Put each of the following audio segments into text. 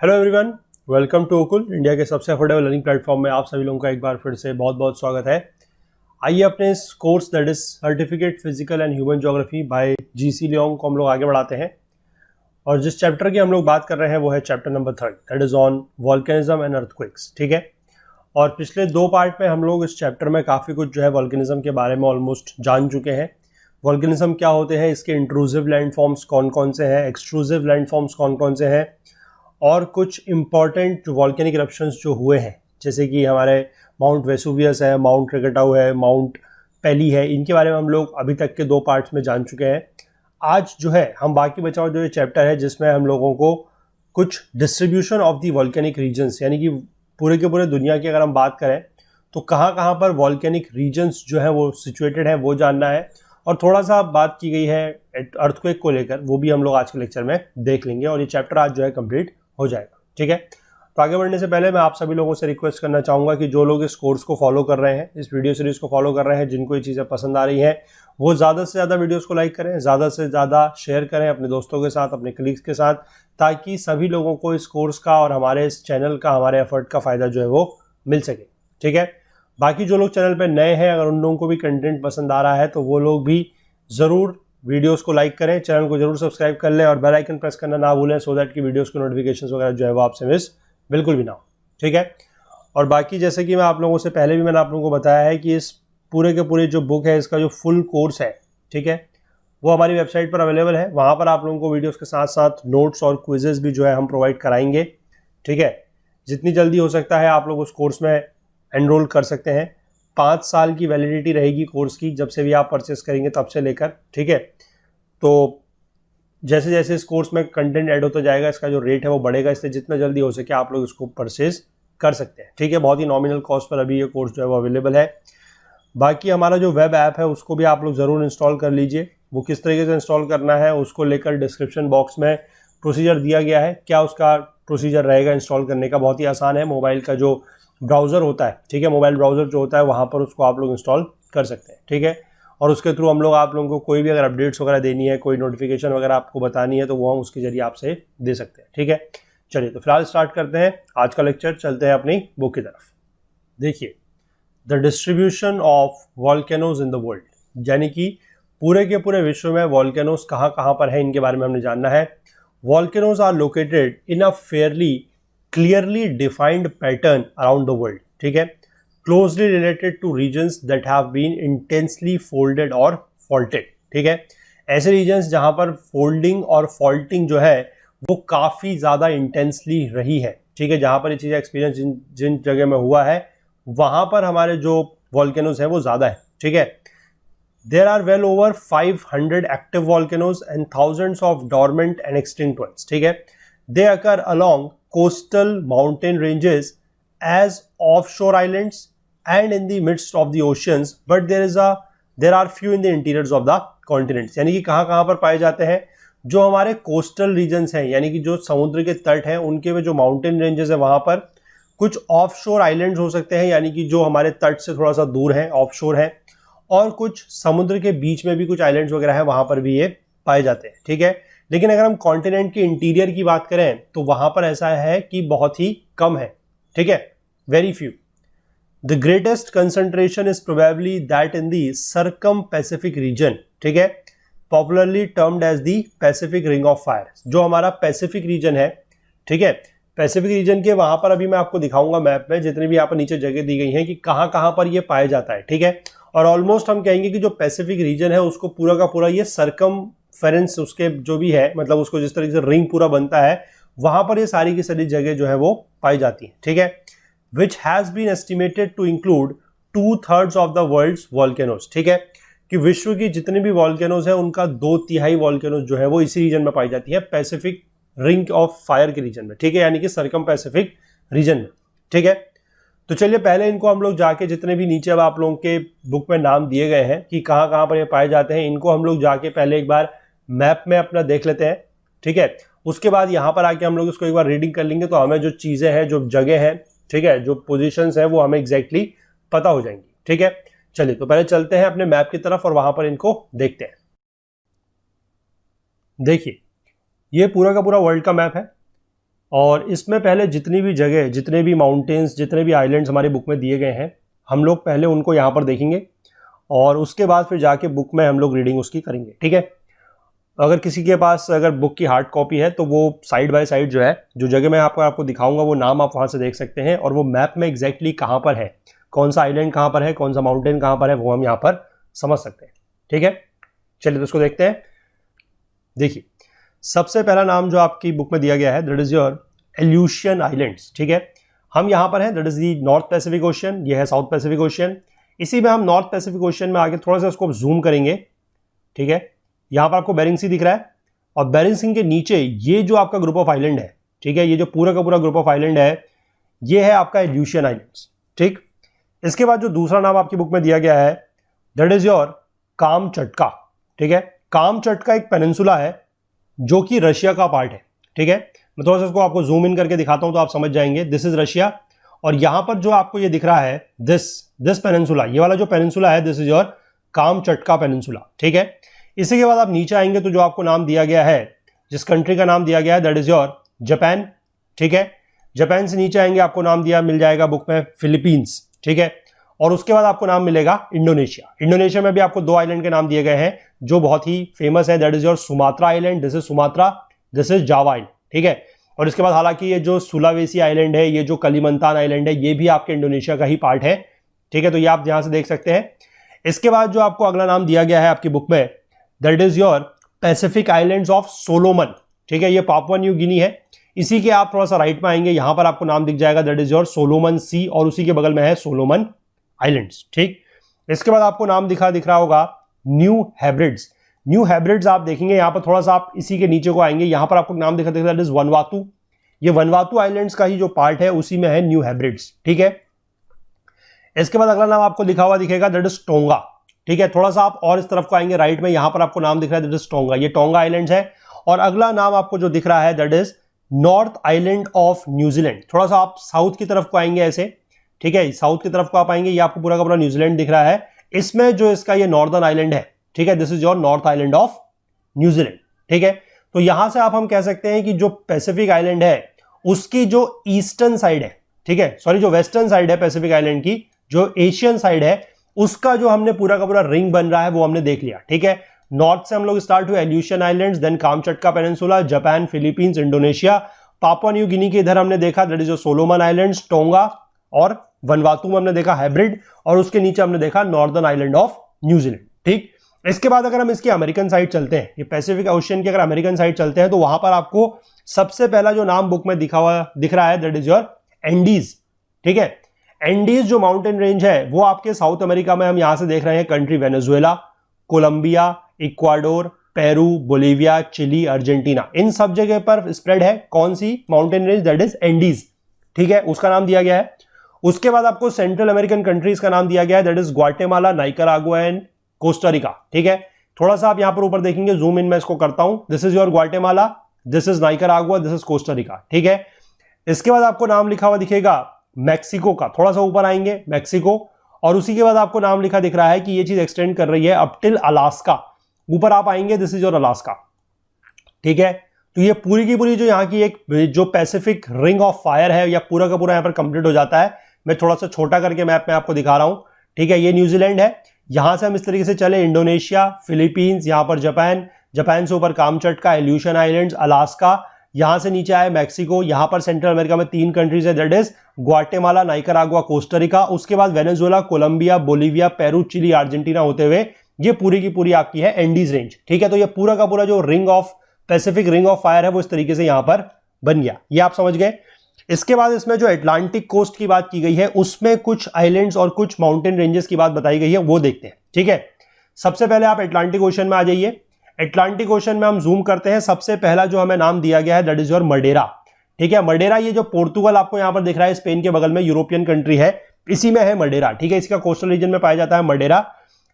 Hello everyone, welcome to Okul, India के सबसे affordable learning platform में आप सभी लोगों का एक बार फिर से बहुत बहुत स्वागत है। आइए अपने इस course that is certificate physical and human geography bye GC Leong को हम लोग आगे बढ़ाते हैं। और जिस चैप्टर की हम लोग बात कर रहे हैं वो है chapter number 3 that is on volcanism and earthquakes. ठीक है, और पिछले दो पार्ट में हम लोग इस चैप्टर में काफ़ी कुछ जो है वॉल्केनिज्म के बारे में ऑलमोस्ट जान चुके हैं। वॉल्केनिज्म क्या होते हैं, इसके इंट्रूसिव लैंडफॉर्म्स कौन कौन से हैं, एक्सट्रूसिव लैंडफॉर्म्स कौन कौन से हैं, और कुछ इंपॉर्टेंट वॉल्केनिक इरप्शंस जो हुए हैं जैसे कि हमारे माउंट वेसुवियस है, माउंट क्रेकाटाउ है, माउंट पेली है, इनके बारे में हम लोग अभी तक के दो पार्ट्स में जान चुके हैं। आज जो है हम बाकी बचा हुआ जो ये चैप्टर है जिसमें हम लोगों को कुछ distribution of the volcanic regions, यानी कि पूरे के पूरे दुनिया की अगर हम बात करें तो कहाँ कहाँ पर वॉल्केनिक रीजन्स जो है वो सिचुएटेड है वो जानना है। और थोड़ा सा बात की गई है अर्थक्वेक को लेकर, वो भी हम लोग आज के लेक्चर में देख लेंगे और ये चैप्टर आज जो है कंप्लीट हो जाएगा। ठीक है, तो आगे बढ़ने से पहले मैं आप सभी लोगों से रिक्वेस्ट करना चाहूँगा कि जो लोग इस कोर्स को फॉलो कर रहे हैं, इस वीडियो सीरीज को फॉलो कर रहे हैं, जिनको ये चीज़ें पसंद आ रही हैं, वो ज़्यादा से ज़्यादा वीडियोस को लाइक करें, ज़्यादा से ज़्यादा शेयर करें अपने दोस्तों के साथ, अपने कलीग्स के साथ, ताकि सभी लोगों को इस कोर्स का और हमारे इस चैनल का, हमारे एफर्ट का फ़ायदा जो है वो मिल सके। ठीक है, बाकी जो लोग चैनल पर नए हैं, अगर उन लोगों को भी कंटेंट पसंद आ रहा है तो वो लोग भी ज़रूर वीडियोस को लाइक करें, चैनल को जरूर सब्सक्राइब कर लें और बेल आइकन प्रेस करना ना भूलें, सो दैट कि वीडियोस की नोटिफिकेशंस वगैरह जो है वो आपसे मिस बिल्कुल भी ना हो। ठीक है, और बाकी जैसे कि मैं आप लोगों से पहले भी मैंने आप लोगों को बताया है कि इस पूरे के पूरे जो बुक है, इसका जो फुल कोर्स है, ठीक है, वो हमारी वेबसाइट पर अवेलेबल है। वहाँ पर आप लोगों को वीडियोज़ के साथ साथ नोट्स और क्विजेज भी जो है हम प्रोवाइड कराएंगे। ठीक है, जितनी जल्दी हो सकता है आप लोग उस कोर्स में एनरोल कर सकते हैं। 5 साल की वैलिडिटी रहेगी कोर्स की, जब से भी आप परचेस करेंगे तब से लेकर। ठीक है, तो जैसे जैसे इस कोर्स में कंटेंट ऐड होता जाएगा इसका जो रेट है वो बढ़ेगा, इसलिए जितना जल्दी हो सके आप लोग इसको परचेज कर सकते हैं। ठीक है, बहुत ही नॉमिनल कॉस्ट पर अभी ये कोर्स जो है वो अवेलेबल है। बाकी हमारा जो वेब ऐप है उसको भी आप लोग ज़रूर इंस्टॉल कर लीजिए। वो किस तरीके से इंस्टॉल करना है उसको लेकर डिस्क्रिप्शन बॉक्स में प्रोसीजर दिया गया है। क्या उसका प्रोसीजर रहेगा इंस्टॉल करने का, बहुत ही आसान है। मोबाइल का जो ब्राउज़र होता है, ठीक है, मोबाइल ब्राउज़र जो होता है वहाँ पर उसको आप लोग इंस्टॉल कर सकते हैं। ठीक है, और उसके थ्रू हम लोग आप लोगों को कोई भी अगर अपडेट्स वगैरह देनी है, कोई नोटिफिकेशन वगैरह आपको बतानी है तो वो हम उसके जरिए आपसे दे सकते हैं। ठीक है, चलिए तो फिलहाल स्टार्ट करते हैं आज का लेक्चर, चलते हैं अपनी बुक की तरफ। देखिए, the distribution of volcanoes in the world, यानी कि पूरे के पूरे विश्व में वॉल्केनोज कहाँ कहाँ पर है इनके बारे में हमने जानना है। Volcanoes are located in a fairly clearly defined pattern around the world. ठीक है, closely related to regions that have been intensely folded or faulted। ठीक है, ऐसे regions जहां पर folding और faulting जो है वो काफी ज्यादा intensely रही है। ठीक है, जहां पर ये चीजें एक्सपीरियंस जिन जगह में हुआ है वहां पर हमारे जो volcanoes है वो ज्यादा है। ठीक है, there are well over 500 active volcanoes and thousands of dormant and extinct ones। ठीक है, they occur along coastal mountain ranges as offshore islands and in the midst of the oceans, but there are few in the interiors of the continents। यानी कि कहाँ कहाँ पर पाए जाते हैं, जो हमारे कोस्टल रीजन्स हैं, यानी कि जो समुद्र के तट हैं उनके में जो माउंटेन रेंजेस है वहाँ पर कुछ ऑफशोर आइलैंड्स हो सकते हैं, यानी कि जो हमारे तट से थोड़ा सा दूर हैं, ऑफशोर हैं, और कुछ समुद्र के बीच में भी कुछ आइलैंड्स वगैरह है, वहाँ पर भी ये पाए जाते हैं। ठीक है, लेकिन अगर हम कॉन्टिनेंट के इंटीरियर की बात करें तो वहाँ पर ऐसा है कि बहुत ही कम है। ठीक है, very few। The greatest concentration is probably that in the circum-Pacific region। ठीक है, popularly termed as the Pacific Ring of Fire। जो हमारा पैसिफिक रीजन है, ठीक है, पैसिफिक रीजन के वहां पर अभी मैं आपको दिखाऊंगा मैप में जितनी भी यहाँ पर नीचे जगह दी गई हैं कि कहाँ कहाँ पर ये पाया जाता है। ठीक है, और ऑलमोस्ट हम कहेंगे कि जो पैसिफिक रीजन है उसको पूरा का पूरा ये सर्कमफेरेंस उसके जो भी है, मतलब उसको जिस तरीके से रिंग पूरा बनता है वहां पर ये सारी की सारी जगह जो है वो पाई जाती है। ठीक है, which has been estimated to include 2/3 of the world's volcanoes। ठीक है, कि विश्व की जितने भी वॉल्केनोज हैं उनका 2/3 वॉल्केनोज जो है वो इसी रीजन में पाई जाती है, पैसिफिक रिंग ऑफ फायर के रीजन में। ठीक है, यानी कि सर्कम पैसिफिक रीजन में। ठीक है, तो चलिए पहले इनको हम लोग जाके जितने भी नीचे अब आप लोगों के बुक में नाम दिए गए हैं कि कहाँ कहाँ पर ये पाए जाते हैं, इनको हम लोग जाके पहले एक बार मैप में अपना देख लेते हैं। ठीक है, उसके बाद यहाँ पर आके हम लोग इसको एक बार रीडिंग कर लेंगे तो हमें जो चीजें हैं, जो जगह है, ठीक है, जो पोजीशंस है वो हमें एग्जैक्टली पता हो जाएंगी। ठीक है, चलिए तो पहले चलते हैं अपने मैप की तरफ और वहां पर इनको देखते हैं। देखिए, ये पूरा का पूरा वर्ल्ड का मैप है। और इसमें पहले जितनी भी जगह, जितने भी माउंटेन्स, जितने भी आइलैंड्स हमारी बुक में दिए गए हैं, हम लोग पहले उनको यहाँ पर देखेंगे और उसके बाद फिर जाके बुक में हम लोग रीडिंग उसकी करेंगे, ठीक है। अगर किसी के पास अगर बुक की हार्ड कॉपी है तो वो साइड बाय साइड जो है, जो जगह मैं आपको दिखाऊंगा वो नाम आप वहाँ से देख सकते हैं और वो मैप में एग्जैक्टली कहाँ पर है, कौन सा आइलैंड कहाँ पर है, कौन सा माउंटेन कहाँ पर है, वो हम यहाँ पर समझ सकते हैं, ठीक है। चलिए तो उसको देखते हैं। देखिए, सबसे पहला नाम जो आपकी बुक में दिया गया है दैट इज योर एल्यूशियन आइलैंड्स, ठीक है। हम यहाँ पर हैं, that is the north Pacific ocean, ये है साउथ पैसिफिक ओशियन। इसी में हम नॉर्थ पैसिफिक ओशियन में आगे थोड़ा सा उसको जूम करेंगे, ठीक है। यहाँ पर आपको बेरिंग सी दिख रहा है और बेरिंग सी के नीचे ये जो आपका ग्रुप ऑफ आइलैंड है, ठीक है, ये जो पूरा का पूरा ग्रुप ऑफ आइलैंड है, ये है आपका एल्यूशियन आइलैंड्स, ठीक। इसके बाद जो दूसरा नाम आपकी बुक में दिया गया है दैट इज योर कामचटका, ठीक है। कामचटका एक पेनिनसुला है जो कि रशिया का पार्ट है, ठीक है। मैं थोड़ा सा इसको आपको जूम इन करके दिखाता हूं तो आप समझ जाएंगे। दिस इज रशिया और यहां पर जो आपको ये दिख रहा है दिस पेनिनसुला, ये वाला जो पेनिनसुला है this is your Kamchatka peninsula, ठीक है। इसी के बाद आप नीचे आएंगे तो जो आपको नाम दिया गया है, जिस कंट्री का नाम दिया गया है दैट इज योर जापान, ठीक है। जापान से नीचे आएंगे आपको नाम मिल जाएगा बुक में फिलीपींस, ठीक है। और उसके बाद आपको नाम मिलेगा इंडोनेशिया। इंडोनेशिया में भी आपको दो आइलैंड के नाम दिए गए हैं जो बहुत ही फेमस है, that is your Sumatra island, this is Sumatra, this is Java island, ठीक है। और इसके बाद हालांकि ये जो सुलावेसी आइलैंड है, ये जो कलिमंतान आइलैंड है, ये भी आपके इंडोनेशिया का ही पार्ट है, ठीक है। तो ये आप यहां से देख सकते हैं। इसके बाद जो आपको अगला नाम दिया गया है आपकी बुक में that is your Pacific islands of Solomon, ठीक है। ये पापुआ न्यू गिनी है। इसी के आप थोड़ा सा राइट में आएंगे, यहां पर आपको नाम दिख जाएगा दैट इज योर सोलोमन सी और उसी के बगल में है सोलोमन आइलैंड्स, ठीक। इसके बाद आपको नाम दिख रहा होगा न्यू हेब्रिड्स। न्यू हेब्रिड्स आप देखेंगे यहां पर थोड़ा सा आप इसी के नीचे को आएंगे, यहां पर आपको नाम दिखा दैट इज वनवातु। ये वनवातु आइलैंड्स का ही जो पार्ट है उसी में है न्यू हेब्रिड्स, ठीक है। इसके बाद अगला नाम आपको लिखा हुआ दिखेगा दैट इज टोंगा, ठीक है। थोड़ा सा आप और इस तरफ को आएंगे राइट में, यहां पर आपको नाम दिख रहा है दैट इज टोंगा, ये टोंगा आइलैंड्स है। और अगला नाम आपको जो दिख रहा है that is north Island of New Zealand. थोड़ा सा आप साउथ की तरफ को आएंगे ऐसे, ठीक है, साउथ की तरफ को आप आएंगे, ये आपको पूरा का पूरा न्यूजीलैंड दिख रहा है। इसमें जो इसका ये नॉर्दर्न आइलैंड है, ठीक है, this is your north Island of New Zealand, ठीक है। तो यहां से आप हम कह सकते हैं कि जो पैसिफिक आइलैंड है उसकी जो ईस्टर्न साइड है, ठीक है, सॉरी जो वेस्टर्न साइड है पैसिफिक आइलैंड की, जो एशियन साइड है, उसका जो हमने पूरा का पूरा रिंग बन रहा है वो हमने देख लिया, ठीक है। नॉर्थ से हम लोग स्टार्ट हुए Aleutian islands, then Kamchatka peninsula, Japan, Philippines, Indonesia, Papua New Guinea के इधर हमने देखा दैट इज जो सोलोमन आइलैंड्स, टोंगा और वनवातु में हमने देखा हाइब्रिड, और उसके नीचे हमने देखा नॉर्दर्न आइलैंड ऑफ न्यूजीलैंड, ठीक। इसके बाद अगर हम इसकी अमेरिकन साइड चलते हैं, ये पैसिफिक ओशियन की अगर अमेरिकन साइड चलते हैं तो वहां पर आपको सबसे पहला जो नाम बुक में दिख रहा है दैट इज योर एंडीज, ठीक है। एंडीज जो माउंटेन रेंज है वो आपके साउथ अमेरिका में हम यहां से देख रहे हैं country Venezuela, Colombia, Ecuador, Peru, Bolivia, Chile, Argentina, इन सब जगह पर स्प्रेड है कौन सी mountain range that is Andes, ठीक है, उसका नाम दिया गया है। उसके बाद आपको सेंट्रल अमेरिकन कंट्रीज का नाम दिया गया है that is Guatemala, Nicaragua and Costa Rica, ठीक है। थोड़ा सा आप यहां पर ऊपर देखेंगे, जूम इन मैं इसको करता हूं, this is your Guatemala, this is Nicaragua, this is Costa Rica, ठीक है। इसके बाद आपको नाम लिखा हुआ दिखेगा मैक्सिको का, थोड़ा सा ऊपर आएंगे मैक्सिको, और उसी के बाद आपको नाम लिखा दिख रहा है कि ये चीज एक्सटेंड कर रही है अप टिल अलास्का, ऊपर आप आएंगे दिस इज योर अलास्का, ठीक है। तो ये पूरी की पूरी जो यहाँ की एक जो पैसिफिक रिंग ऑफ फायर है या पूरा का पूरा यहाँ पर कंप्लीट हो जाता है। मैं थोड़ा सा छोटा करके मैप में आपको दिखा रहा हूं, ठीक है। ये न्यूजीलैंड है, यहां से हम इस तरीके से चले इंडोनेशिया, फिलीपींस, यहां पर जापान, जापान से ऊपर कामचटका, एल्यूशियन आइलैंड्स, अलास्का, यहां से नीचे आए मैक्सिको, यहां पर सेंट्रल अमेरिका में 3 कंट्रीज है that is Guatemala, Nicaragua, Costa Rica, उसके बाद Venezuela, Colombia, Bolivia, Peru, Chile, Argentina होते हुए ये पूरी की पूरी आपकी है एंडीज रेंज, ठीक है। तो ये पूरा का पूरा जो ring of Pacific ring of fire है वो इस तरीके से यहां पर बन गया, ये आप समझ गए। इसके बाद इसमें जो अटलांटिक कोस्ट की बात की गई है उसमें कुछ आइलैंड्स और कुछ माउंटेन रेंजेस की बात बताई गई है, वो देखते हैं, ठीक है। सबसे पहले आप अटलांटिक ओशन में आ जाइए। अटलांटिक ओशन में हम जूम करते हैं, सबसे पहला जो हमें नाम दिया गया है दैट इज योर मडेरा, ठीक है। मडेरा, ये जो पोर्तुगल आपको यहां पर दिख रहा है स्पेन के बगल में, यूरोपियन कंट्री है, इसी में है मडेरा, ठीक है। इसका कोस्टल रीजन में पाया जाता है मडेरा।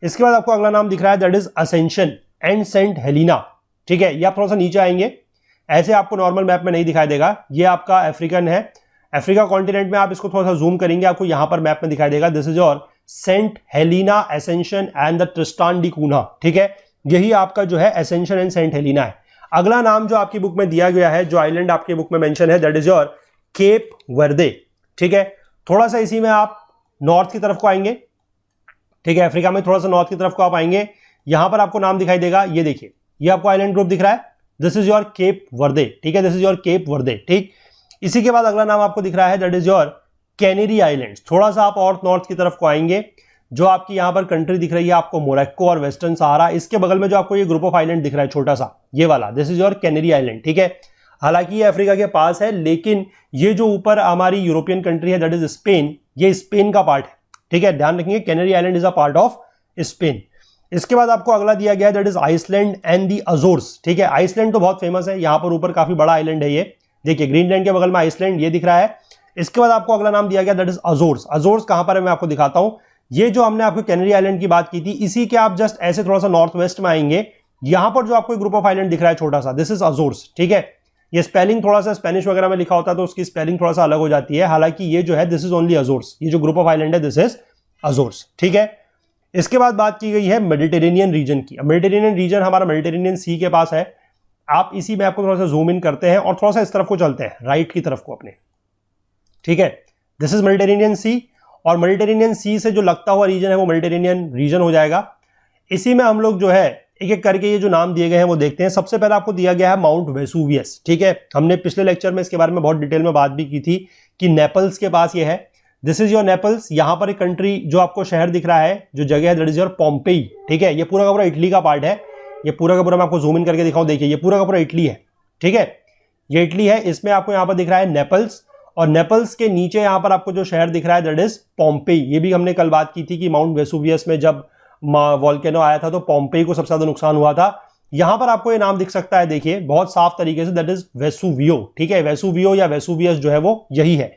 इसके बाद आपको अगला नाम दिख रहा है that is Ascension and Saint Helena, ठीक है। ये आप थोड़ा सा नीचे आएंगे, ऐसे आपको नॉर्मल मैप में नहीं दिखाई देगा, ये आपका अफ्रीकन है, अफ्रीका कॉन्टिनेंट में आप इसको थोड़ा सा जूम करेंगे आपको यहां पर मैप में दिखाई देगा this is your Saint Helena, Ascension and the Tristan da Cunha, ठीक है। यही आपका जो है एसेंशन एंड सेंट हेलिना है। अगला नाम जो आपकी बुक में दिया गया है, जो आइलैंड आपकी बुक में मेंशन है, दैट इज योर केप वर्दे। ठीक है, थोड़ा सा इसी में आप नॉर्थ की तरफ को आएंगे। ठीक है, अफ्रीका में थोड़ा सा नॉर्थ की तरफ को आप आएंगे, यहां पर आपको नाम दिखाई देगा, ये देखिए, ये आपको आइलैंड ग्रुप दिख रहा है, दिस इज योर केप वर्दे। ठीक है, दिस इज योर केप वर्दे। ठीक, इसी के बाद अगला नाम आपको दिख रहा है, that is your canary islands. थोड़ा सा आप और नॉर्थ की तरफ को आएंगे, जो आपकी यहां पर कंट्री दिख रही है आपको मोरक्को और वेस्टर्न सहारा, इसके बगल में जो आपको ये ग्रुप ऑफ आइलैंड दिख रहा है छोटा सा, ये वाला, this is your canary island. ठीक है, हालांकि ये अफ्रीका के पास है, लेकिन ये जो ऊपर हमारी यूरोपियन कंट्री है, दैट इज स्पेन, ये स्पेन का पार्ट है। ठीक है, ध्यान रखेंगे, Canary island is a part of Spain. इसके बाद आपको अगला दिया गया है, that is Iceland and the Azores. ठीक है, आइसलैंड तो बहुत फेमस है, यहां पर ऊपर काफी बड़ा आइलैंड है, ये देखिए ग्रीनलैंड के बगल में आइसलैंड ये दिख रहा है। इसके बाद आपको अगला नाम दिया गया, दैट इज अजोर्स। अजोर्स कहां पर है मैं आपको दिखाता हूं। ये जो हमने आपको कैनरी आइलैंड की बात की थी, इसी के आप जस्ट ऐसे थोड़ा सा नॉर्थ वेस्ट में आएंगे, यहां पर जो आपको ग्रुप ऑफ आइलैंड दिख रहा है छोटा सा, दिस इज अजोर्स। ठीक है, ये स्पेलिंग थोड़ा सा स्पेनिश वगैरह में लिखा होता है तो उसकी स्पेलिंग थोड़ा सा अलग हो जाती है, हालांकि ये जो है दिस इज ओनली अजोर्स, ये जो ग्रुप ऑफ आइलैंड है दिस इज अजोर्स। ठीक है, इसके बाद बात की गई है मेडिटेरेनियन रीजन की। मेडिटेरेनियन रीजन हमारा मेडिटेरेनियन सी के पास है। आप इसी मैप को थोड़ा सा जूम इन करते हैं और थोड़ा सा इस तरफ को चलते हैं, राइट की तरफ को अपने। ठीक है, दिस इज मेडिटेरेनियन सी, और मेडिटेरेनियन सी से जो लगता हुआ रीजन है वो मेडिटेरेनियन रीजन हो जाएगा। इसी में हम लोग जो है एक एक करके ये जो नाम दिए गए हैं वो देखते हैं। सबसे पहले आपको दिया गया है माउंट वेसुवियस। ठीक है, हमने पिछले लेक्चर में इसके बारे में बहुत डिटेल में बात भी की थी कि नेपल्स के पास ये है, दिस इज योर नेपल्स। यहां पर एक कंट्री जो आपको शहर दिख रहा है, जो जगह है, दैट इज योर पोम्पेई। ठीक है, ये पूरा का पूरा इटली का पार्ट है, ये पूरा का पूरा मैं आपको जूम इन करके दिखाऊं, देखिए ये पूरा का पूरा इटली है। ठीक है, ये इटली है, इसमें आपको यहां पर दिख रहा है नेपल्स, और नेपल्स के नीचे यहां पर आपको जो शहर दिख रहा है दैट इज पोम्पेई। ये भी हमने कल बात की थी कि माउंट वेसुवियस में जब वॉल्केनो आया था तो पोम्पेई को सबसे ज्यादा नुकसान हुआ था। यहां पर आपको ये नाम दिख सकता है, देखिए बहुत साफ तरीके से, दैट इज वेसुवियो। ठीक है, वेसुवियो या वेसुवियस जो है वो यही है।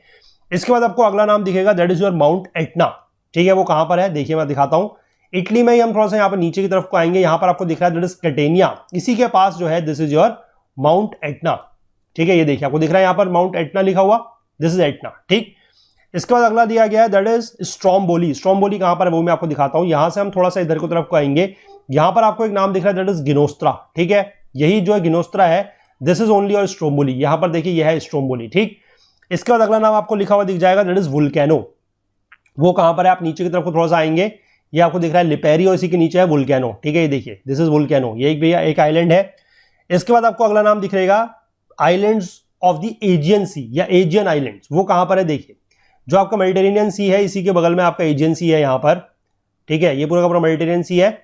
इसके बाद आपको अगला नाम दिखेगा, that is your mount Etna. ठीक है, वो कहां पर है देखिए मैं दिखाता हूं, इटली में ही हम थोड़ा सा यहां पर नीचे की तरफ को आएंगे, यहां पर आपको दिख रहा है दैट इज कैटेनिया, इसी के पास जो है this is your mount Etna. ठीक है, ये देखिए आपको दिख रहा है यहां पर माउंट एटना लिखा हुआ, दिस इज एटना। ठीक, इसके बाद अगला दिया गया है दैट इज स्ट्रोम्बोली। स्ट्रोम्बोली कहां पर है वो मैं आपको दिखाता हूं, यहां से हम थोड़ा सा इधर की तरफ को आएंगे, यहां पर आपको एक नाम दिख रहा है दैट इज गिनोस्त्रा। ठीक है, यही जो है गिनोस्त्रा है, this is only your Stromboli, यहां पर देखिए यह है स्ट्रोम्बोली। ठीक, इसके बाद अगला नाम आपको लिखा हुआ दिख जाएगा, दैट इज वुल्केनो। वो कहां पर है, आप नीचे की तरफ को थोड़ा सा आएंगे, ये आपको दिख रहा है लिपेरी, और इसी के नीचे है वुल्केनो। ठीक है, ये देखिए दिस इज वुल्केनो, ये एक भैया एक आइलैंड है। इसके बाद आपको अगला नाम दिख रहेगा आइलैंड्स ऑफ द एजियन सी या एजियन आइलैंड्स। वो कहां पर है देखिए, जो आपका मेडिटेरेनियन सी है इसी के बगल में आपका एजियन सी है यहां पर। ठीक है, ये पूरा का पूरा मेडिटेरेनियन सी है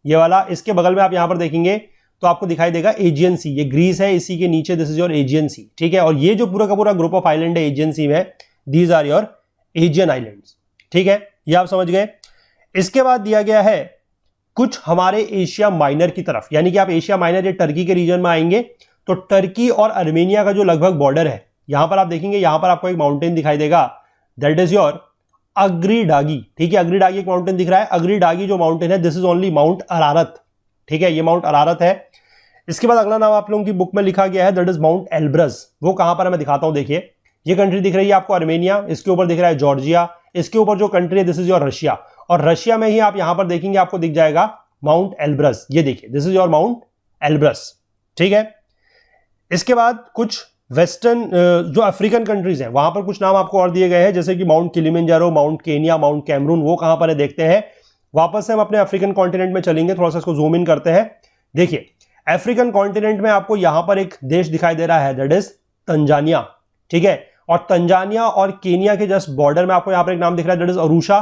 ये वाला, इसके बगल में आप यहां पर देखेंगे तो आपको दिखाई देगा एजियन सी, ये ग्रीस है, इसी के नीचे this is your Aegean Sea. ठीक है, और ये जो पूरा का पूरा ग्रुप ऑफ आइलैंड है एजियन सी में, these are your Aegean islands. ठीक है, ये आप समझ गए। इसके बाद दिया गया है कुछ हमारे एशिया माइनर की तरफ, यानी कि आप एशिया माइनर या टर्की के रीजन में आएंगे तो टर्की और अर्मेनिया का जो लगभग बॉर्डर है, यहां पर आप देखेंगे, यहां पर आपको एक माउंटेन दिखाई देगा, दैट इज योर अग्रीडागी। ठीक है, अग्रीडागी एक माउंटेन दिख रहा है, अग्रीडागी जो माउंटेन है this is only Mount Ararat. ठीक है, ये माउंट अरारत है। इसके बाद अगला नाम आप लोगों की बुक में लिखा गया है, दैट इज माउंट एल्ब्रस। वो कहां पर है मैं दिखाता हूं, देखिए ये कंट्री दिख रही है आपको अर्मेनिया, इसके ऊपर दिख रहा है जॉर्जिया, इसके ऊपर जो कंट्री है दिस इज योर रशिया, और रशिया में ही आप यहां पर देखेंगे आपको दिख जाएगा माउंट एल्ब्रस, ये देखिए this is your mount Elbrus. ठीक है, इसके बाद कुछ वेस्टर्न जो अफ्रीकन कंट्रीज हैं वहां पर कुछ नाम आपको और दिए गए हैं, जैसे कि Mount Kilimanjaro, Mount Kenya, Mount Cameroon. वो कहां पर है देखते हैं, वापस से हम अपने अफ्रीकन कॉन्टिनेंट में चलेंगे, थोड़ा सा इसको जूम इन करते हैं। देखिए अफ्रीकन कॉन्टिनेंट में आपको यहां पर एक देश दिखाई दे रहा है, दैट इज तंजानिया। ठीक है, और तंजानिया और केनिया के जस्ट बॉर्डर में आपको यहां पर एक नाम दिख रहा है, दैट इज अरूशा,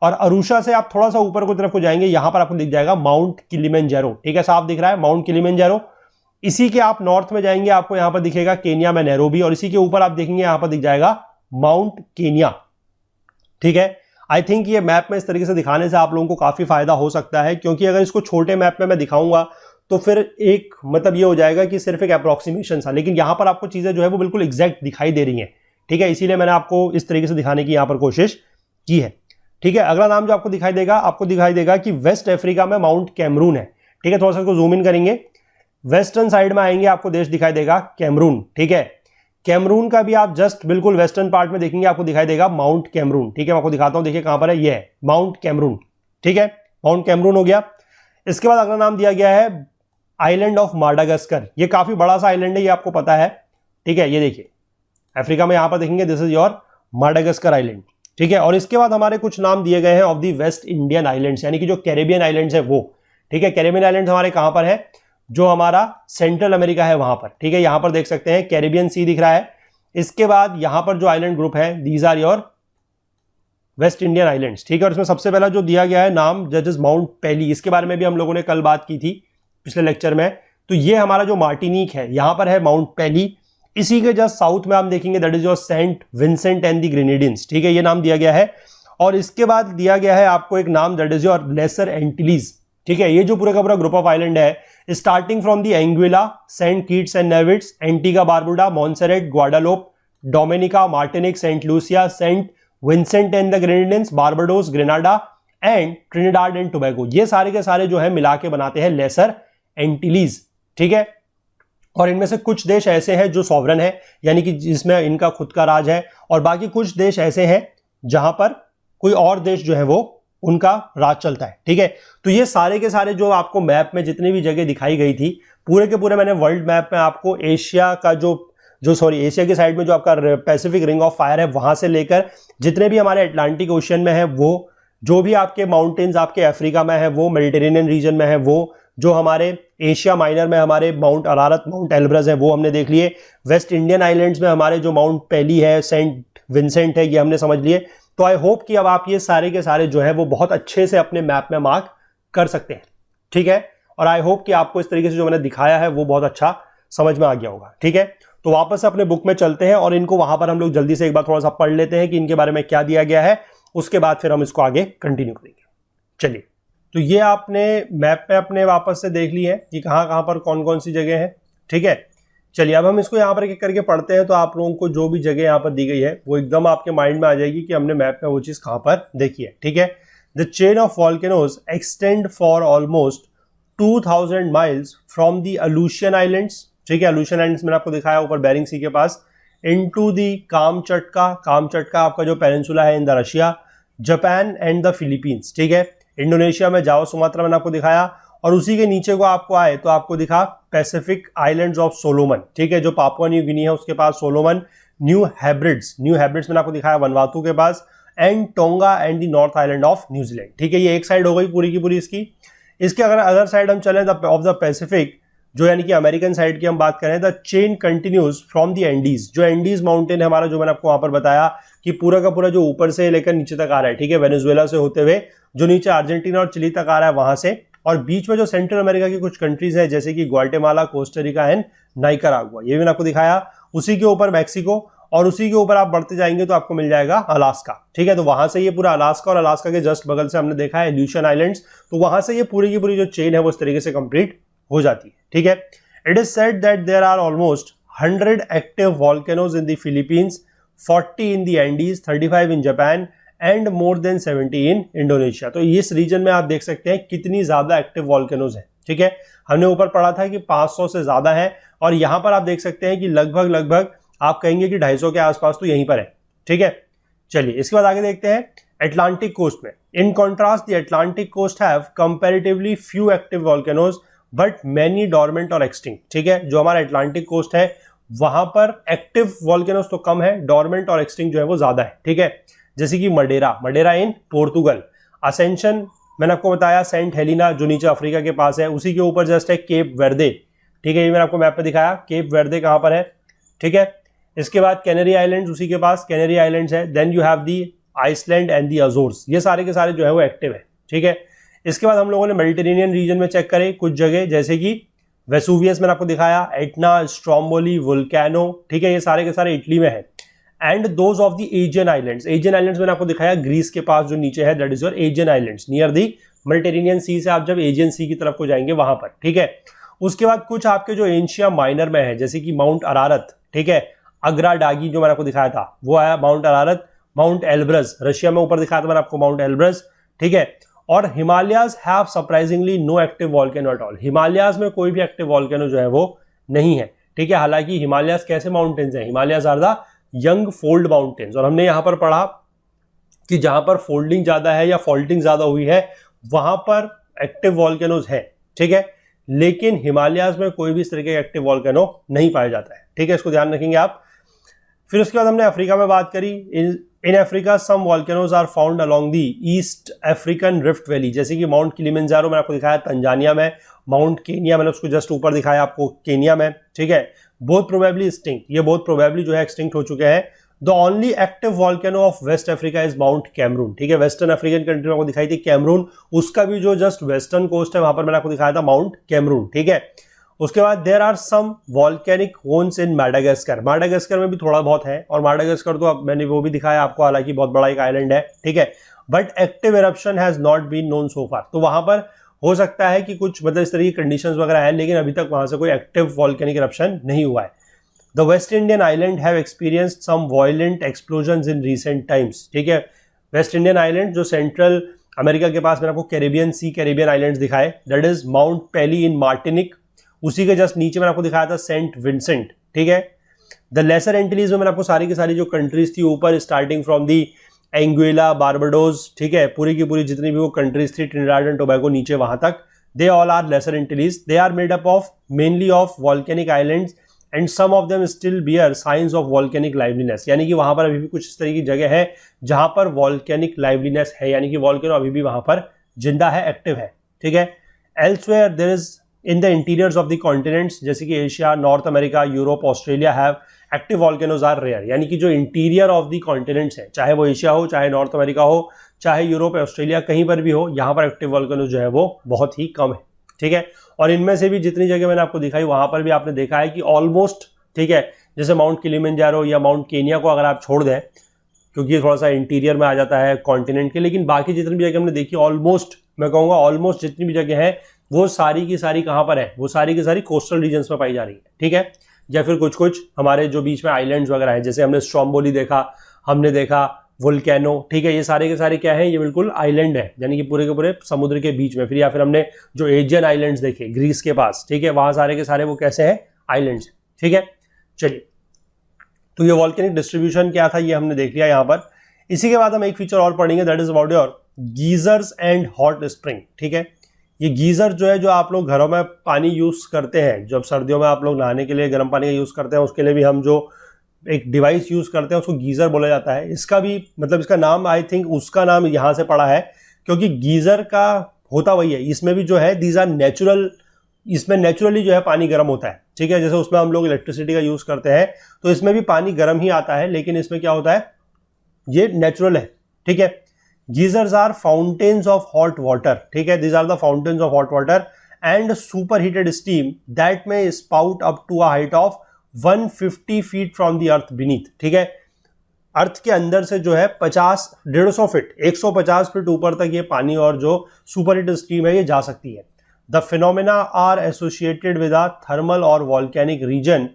और अरूशा से आप थोड़ा सा ऊपर की तरफ को जाएंगे, यहां पर आपको दिख जाएगा माउंट किलिमंजारो। ठीक है, साफ दिख रहा है माउंट किलिमंजारो। इसी के आप नॉर्थ में जाएंगे, आपको यहां पर दिखेगा केनिया में नैरोबी, और इसी के ऊपर आप देखेंगे यहां पर दिख जाएगा माउंट केनिया। ठीक है, आई थिंक ये मैप में इस तरीके से दिखाने से आप लोगों को काफी फायदा हो सकता है, क्योंकि अगर इसको छोटे मैप में मैं दिखाऊंगा तो फिर एक मतलब ये हो जाएगा कि सिर्फ एक अप्रोक्सीमेशन था, लेकिन यहां पर आपको चीजें जो है वो बिल्कुल एग्जैक्ट दिखाई दे रही हैं। ठीक है, इसीलिए मैंने आपको इस तरीके से दिखाने की यहां पर कोशिश की है। ठीक है, अगला नाम जो आपको दिखाई देगा, आपको दिखाई देगा कि वेस्ट अफ्रीका में माउंट कैमरून है। ठीक है, थोड़ा सा इसको जूम इन करेंगे, वेस्टर्न साइड में आएंगे, आपको देश दिखाई देगा कैमरून। ठीक है, कैमरून का भी आप जस्ट बिल्कुल वेस्टर्न पार्ट में देखेंगे, आपको दिखाई देगा माउंट कैमरून। ठीक है, मैं आपको दिखाता हूं, देखिए कहां पर है, ये है माउंट कैमरून। ठीक है, माउंट कैमरून हो गया। इसके बाद अगला नाम दिया गया है आइलैंड ऑफ माडागास्कर, ये काफी बड़ा सा आइलैंड है, ये आपको पता है, ठीक है। ये देखिए अफ्रीका में यहां पर देखेंगे, this is your Madagascar island, ठीक है। और इसके बाद हमारे कुछ नाम दिए गए हैं of the West Indian islands, यानी कि जो कैरेबियन आइलैंड्स है वो, ठीक है। कैरेबियन आइलैंड्स हमारे कहां पर है, जो हमारा सेंट्रल अमेरिका है वहां पर, ठीक है। यहां पर देख सकते हैं कैरेबियन सी दिख रहा है। इसके बाद यहां पर जो आइलैंड ग्रुप है, these are your West Indian islands, ठीक है। और इसमें सबसे पहला जो दिया गया है नाम, दैट इज माउंट पेली, इसके बारे में भी हम लोगों ने कल बात की थी पिछले लेक्चर में। तो ये हमारा जो मार्टिनिक है, यहां पर है माउंट पेली। इसी के जस्ट साउथ में हम देखेंगे that is your Saint Vincent and the Grenadines, ठीक है, ये नाम दिया गया है। और इसके बाद दिया गया है आपको एक नाम that is your Lesser Antilles, ठीक है। ये जो पूरा का पूरा ग्रुप ऑफ आइलैंड है, starting from the Anguilla, Saint Kitts and Nevis, Antigua Barbuda, Montserrat, Guadeloupe, Dominica, Martinique, Saint Lucia, Saint Vincent and the Grenadines, Barbados, Grenada and Trinidad and Tobago, ये सारे के सारे जो है मिला के बनाते हैं लेसर एंटिलीज, ठीक है। और इनमें से कुछ देश ऐसे हैं जो सॉवरन है, यानी कि जिसमें इनका खुद का राज है, और बाकी कुछ देश ऐसे हैं जहां पर कोई और देश जो है वो उनका राज चलता है, ठीक है। तो ये सारे के सारे जो आपको मैप में जितनी भी जगह दिखाई गई थी, पूरे के पूरे मैंने वर्ल्ड मैप में आपको एशिया का एशिया की साइड में जो आपका पैसिफिक रिंग ऑफ फायर है, वहां से लेकर जितने भी हमारे अटलांटिक ओशियन में है वो, जो भी आपके माउंटेन्स आपके अफ्रीका में है वो, मेडिटेरेनियन रीजन में है वो, जो हमारे एशिया माइनर में हमारे माउंट अरारत, माउंट एल्ब्रस है वो हमने देख लिए। वेस्ट इंडियन आइलैंड्स में हमारे जो माउंट पेली है, सेंट विंसेंट है, ये हमने समझ लिए। तो आई होप कि अब आप ये सारे के सारे जो है वो बहुत अच्छे से अपने मैप में मार्क कर सकते हैं, ठीक है। और आई होप कि आपको इस तरीके से जो मैंने दिखाया है वो बहुत अच्छा समझ में आ गया होगा, ठीक है। तो वापस अपने बुक में चलते हैं और इनको वहां पर हम लोग जल्दी से एक बार थोड़ा सा पढ़ लेते हैं कि इनके बारे में क्या दिया गया है, उसके बाद फिर हम इसको आगे कंटिन्यू करेंगे। चलिए, तो ये आपने मैप में अपने वापस से देख ली है कि कहाँ कहाँ पर कौन कौन सी जगह है, ठीक है। चलिए अब हम इसको यहाँ पर एक करके पढ़ते हैं, तो आप लोगों को जो भी जगह यहाँ पर दी गई है वो एकदम आपके माइंड में आ जाएगी कि हमने मैप में वो चीज कहाँ पर देखी है, ठीक है। The chain of volcanoes extend for almost 2000 miles from the Aleutian islands, ठीक है। अल्यूशियन आइलैंड्स मैंने आपको दिखाया ऊपर बेरिंग सी के पास, इनटू द कामचटका, कामचटका आपका जो पेनिनसुला है in the Russia, Japan and the Philippines, ठीक है। इंडोनेशिया में जावा सुमात्रा मैंने आपको दिखाया, और उसी के नीचे को आपको आए तो आपको दिखा पैसिफिक आइलैंड्स ऑफ सोलोमन, ठीक है, जो पापुआ न्यू गिनी है उसके पास सोलोमन, न्यू हेब्रिड्स मैंने आपको दिखाया वनवातु के पास, and Tonga and the North Island of New Zealand, ठीक है। ये एक साइड हो गई पूरी की पूरी इसकी। इसके अगर अदर साइड हम चलें ऑफ द पैसिफिक, जो यानी कि अमेरिकन साइड की हम बात करें, the chain continues from the Andes, जो एंडीज माउंटेन है हमारा, जो मैंने आपको वहां पर बताया कि पूरा का पूरा जो ऊपर से लेकर नीचे तक आ रहा है, ठीक है, वेनेजुएला से होते हुए जो नीचे अर्जेंटीना और चिली तक आ रहा है वहां से, और बीच में जो सेंट्रल अमेरिका की कुछ कंट्रीज है जैसे कि ग्वाटेमाला, कोस्टारिका एंड नाइकारागुआ, ये भी मैंने आपको दिखाया। उसी के ऊपर मैक्सिको, और उसी के ऊपर आप बढ़ते जाएंगे तो आपको मिल जाएगा अलास्का, ठीक है। तो वहां से ये पूरा अलास्का, और अलास्का के जस्ट बगल से हमने देखा है एल्यूशियन आइलैंड्स, तो वहां से ये पूरी की पूरी जो चेन है वो इस तरीके से कंप्लीट हो जाती है, ठीक है। It is said that there are almost 100 active volcanoes in the Philippines, 40 in the Andes, 35 in Japan and more than 70 in Indonesia. तो इस रीजन में आप देख सकते हैं कितनी ज्यादा एक्टिव वॉल्केनोज है, ठीक है। हमने ऊपर पढ़ा था कि 500 से ज्यादा है, और यहां पर आप देख सकते हैं कि लगभग आप कहेंगे कि 250 के आसपास तो यहीं पर है, ठीक है। चलिए इसके बाद आगे देखते हैं अटलांटिक कोस्ट में। In contrast the Atlantic coast have comparatively few active volcanoes but many dormant और एक्सटिंक्ट, ठीक है। जो हमारा अटलांटिक कोस्ट है वहां पर एक्टिव वॉल्केनोज तो कम है, डॉर्मेंट और एक्सटिंक्ट जो है वो ज्यादा है, ठीक है। जैसे कि मडेरा इन पोर्तुगल, असेंशन मैंने आपको बताया, सेंट हेलिना जो नीचे अफ्रीका के पास है, उसी के ऊपर जस्ट है केप वर्दे, ठीक है। ये मैंने आपको मैप पे दिखाया केप वर्दे कहां पर है, ठीक है। इसके बाद कैनरी आइलैंड्स, उसी के पास कैनरी आइलैंड्स है। Then you have the Iceland and the Azores, ये सारे के सारे जो है वो एक्टिव है, ठीक है। इसके बाद हम लोगों ने मेडिटेरेनियन रीजन में चेक करे कुछ जगह, जैसे कि वेसुवियस मैंने आपको दिखाया, एटना, स्ट्रोम्बोली, वुल्केनो, ठीक है, ये सारे के सारे इटली में है। And those of the Aegean islands, Aegean islands मैंने आपको दिखाया ग्रीस के पास जो नीचे है, that is your Aegean islands near the Mediterranean sea से आप जब एजियन सी की तरफ को जाएंगे वहां पर, ठीक है। उसके बाद कुछ आपके जो एशिया माइनर में है, जैसे कि माउंट अरारत, ठीक है, अग्राडागी जो मैंने आपको दिखाया था वो आया Mount Ararat, mount Elbrus Russia में ऊपर दिखाया था मैंने आपको माउंट एल्ब्रस, ठीक है। और Himalayas have surprisingly no active volcano at all, Himalayas में कोई भी एक्टिव वॉल्केनो जो है वो नहीं है, ठीक है। हालांकि हिमालयाज कैसे माउंटेन्स हैं, Himalayas are the young fold mountains, और हमने यहां पर पढ़ा कि जहां पर फोल्डिंग ज्यादा है या फॉल्टिंग ज्यादा हुई है वहां पर एक्टिव वॉल्केनोज है, ठीक है। लेकिन हिमालयाज में कोई भी इस तरीके का एक्टिव वॉल्केनो नहीं पाया जाता है। ठीक है, इसको ध्यान रखेंगे आप। फिर उसके बाद हमने अफ्रीका में बात करी। In Africa some volcanoes are found along the East African rift valley, जैसे कि माउंट किलिमंजारो मैंने आपको दिखाया तंजानिया में, माउंट केनिया मैंने उसको जस्ट ऊपर दिखाया आपको केनिया में। ठीक है, बहुत प्रोबेबली एक्सटिंक्ट, ये बहुत प्रोबेबली जो है एक्सटिंक्ट हो चुके हैं। The only active volcano of West Africa is Mount Cameroon. ठीक है, वेस्टर्न अफ्रीकन कंट्री में आपको दिखाई थी कैमरून, उसका भी जो जस्ट वेस्टर्न कोस्ट है वहां पर मैंने आपको दिखाया था माउंट कैमरून। ठीक है, उसके बाद there are some volcanic cones in Madagascar. Madagascar में भी थोड़ा बहुत है, और मैडागास्कर तो अब मैंने वो भी दिखाया आपको, हालांकि बहुत बड़ा एक आइलैंड है। ठीक है, but active eruption has not been known so far. तो वहां पर हो सकता है कि कुछ मतलब इस तरह की कंडीशंस वगैरह है, लेकिन अभी तक वहां से कोई एक्टिव वॉल्केनिक इरप्शन नहीं हुआ है। The West Indian island have experienced some violent explosions in recent times. ठीक है, वेस्ट इंडियन आइलैंड जो सेंट्रल अमेरिका के पास मैंने आपको कैरेबियन सी कैरेबियन आइलैंड्स दिखाए, that is Mount Pelee in Martinique, उसी के जस्ट नीचे मैंने आपको दिखाया था सेंट विंसेंट। ठीक है, द लेसर एंटिलीज में मैंने आपको सारी की सारी जो कंट्रीज थी ऊपर, starting from the Anguilla, Barbados, ठीक है, पूरी की पूरी जितनी भी वो कंट्रीज थी, ट्रिनिडाड एंड टोबैगो नीचे वहां तक, they all are Lesser Antilles. They are made up of mainly of volcanic islands and some of them still bear signs of volcanic liveliness. यानी कि वहां पर अभी भी कुछ इस तरह की जगह है जहां पर वॉल्केनिक लाइवलीनेस है, यानी कि वॉल्केनो अभी भी वहां पर जिंदा है, एक्टिव है। ठीक है, elsewhere there is in the interiors of the continents, जैसे कि Asia, North America, Europe, Australia have active volcanoes are rare. यानी कि जो इंटीरियर ऑफ द कॉन्टिनेंट्स है, चाहे वो एशिया हो, चाहे नॉर्थ अमेरिका हो, चाहे यूरोप, ऑस्ट्रेलिया, कहीं पर भी हो, यहाँ पर एक्टिव वॉल्केनोज जो है वो बहुत ही कम है। ठीक है, और इनमें से भी जितनी जगह मैंने आपको दिखाई वहां पर भी आपने देखा है कि ऑलमोस्ट, ठीक है, जैसे माउंट किलिमंजारो या माउंट केनिया को अगर आप छोड़ दें, क्योंकि ये थोड़ा सा इंटीरियर में आ जाता है कॉन्टिनेंट के, लेकिन बाकी जितनी भी जगह हमने देखी ऑलमोस्ट, मैं कहूँगा ऑलमोस्ट जितनी भी जगह है वो सारी की सारी कहाँ पर है, वो सारी की सारी कोस्टल रीजन्स में पाई जा रही है। ठीक है, या फिर कुछ कुछ हमारे जो बीच में आइलैंड्स वगैरह है, जैसे हमने स्ट्रोम्बोली देखा, हमने देखा वोल्केनो। ठीक है, ये सारे के सारे क्या है, ये बिल्कुल आइलैंड है, यानी कि पूरे के पूरे समुद्र के बीच में। फिर या फिर हमने जो एजियन आइलैंड्स देखे ग्रीस के पास, ठीक है, वहां सारे के सारे वो कैसे हैं, आइलैंड्स। ठीक है, चलिए, तो ये वॉल्केनिक डिस्ट्रीब्यूशन क्या था ये हमने देख लिया यहाँ पर। इसी के बाद हम एक फीचर और पढ़ेंगे, that is about your geysers and hot spring. ठीक है, ये गीजर जो है, जो आप लोग घरों में पानी यूज करते हैं, जब सर्दियों में आप लोग नहाने के लिए गर्म पानी का यूज करते हैं, उसके लिए भी हम जो एक डिवाइस यूज करते हैं उसको गीजर बोला जाता है। इसका भी मतलब इसका नाम आई थिंक उसका नाम यहाँ से पड़ा है, क्योंकि गीजर का होता वही है, इसमें भी जो है दीज आर नेचुरल, इसमें नेचुरली जो है पानी गर्म होता है। ठीक है, जैसे उसमें हम लोग इलेक्ट्रिसिटी का यूज करते हैं तो इसमें भी पानी गर्म ही आता है, लेकिन इसमें क्या होता है, ये नेचुरल है। ठीक है, geysers are fountains of hot water. ठीक है, these are the fountains of hot water and super heated steam that may spout up to a height of 150 feet from the earth beneath. ठीक है, अर्थ के अंदर से जो है 150 फीट 150 फीट ऊपर तक ये पानी और जो सुपर हीट स्टीम है ये जा सकती है। The phenomena are associated with a thermal or volcanic region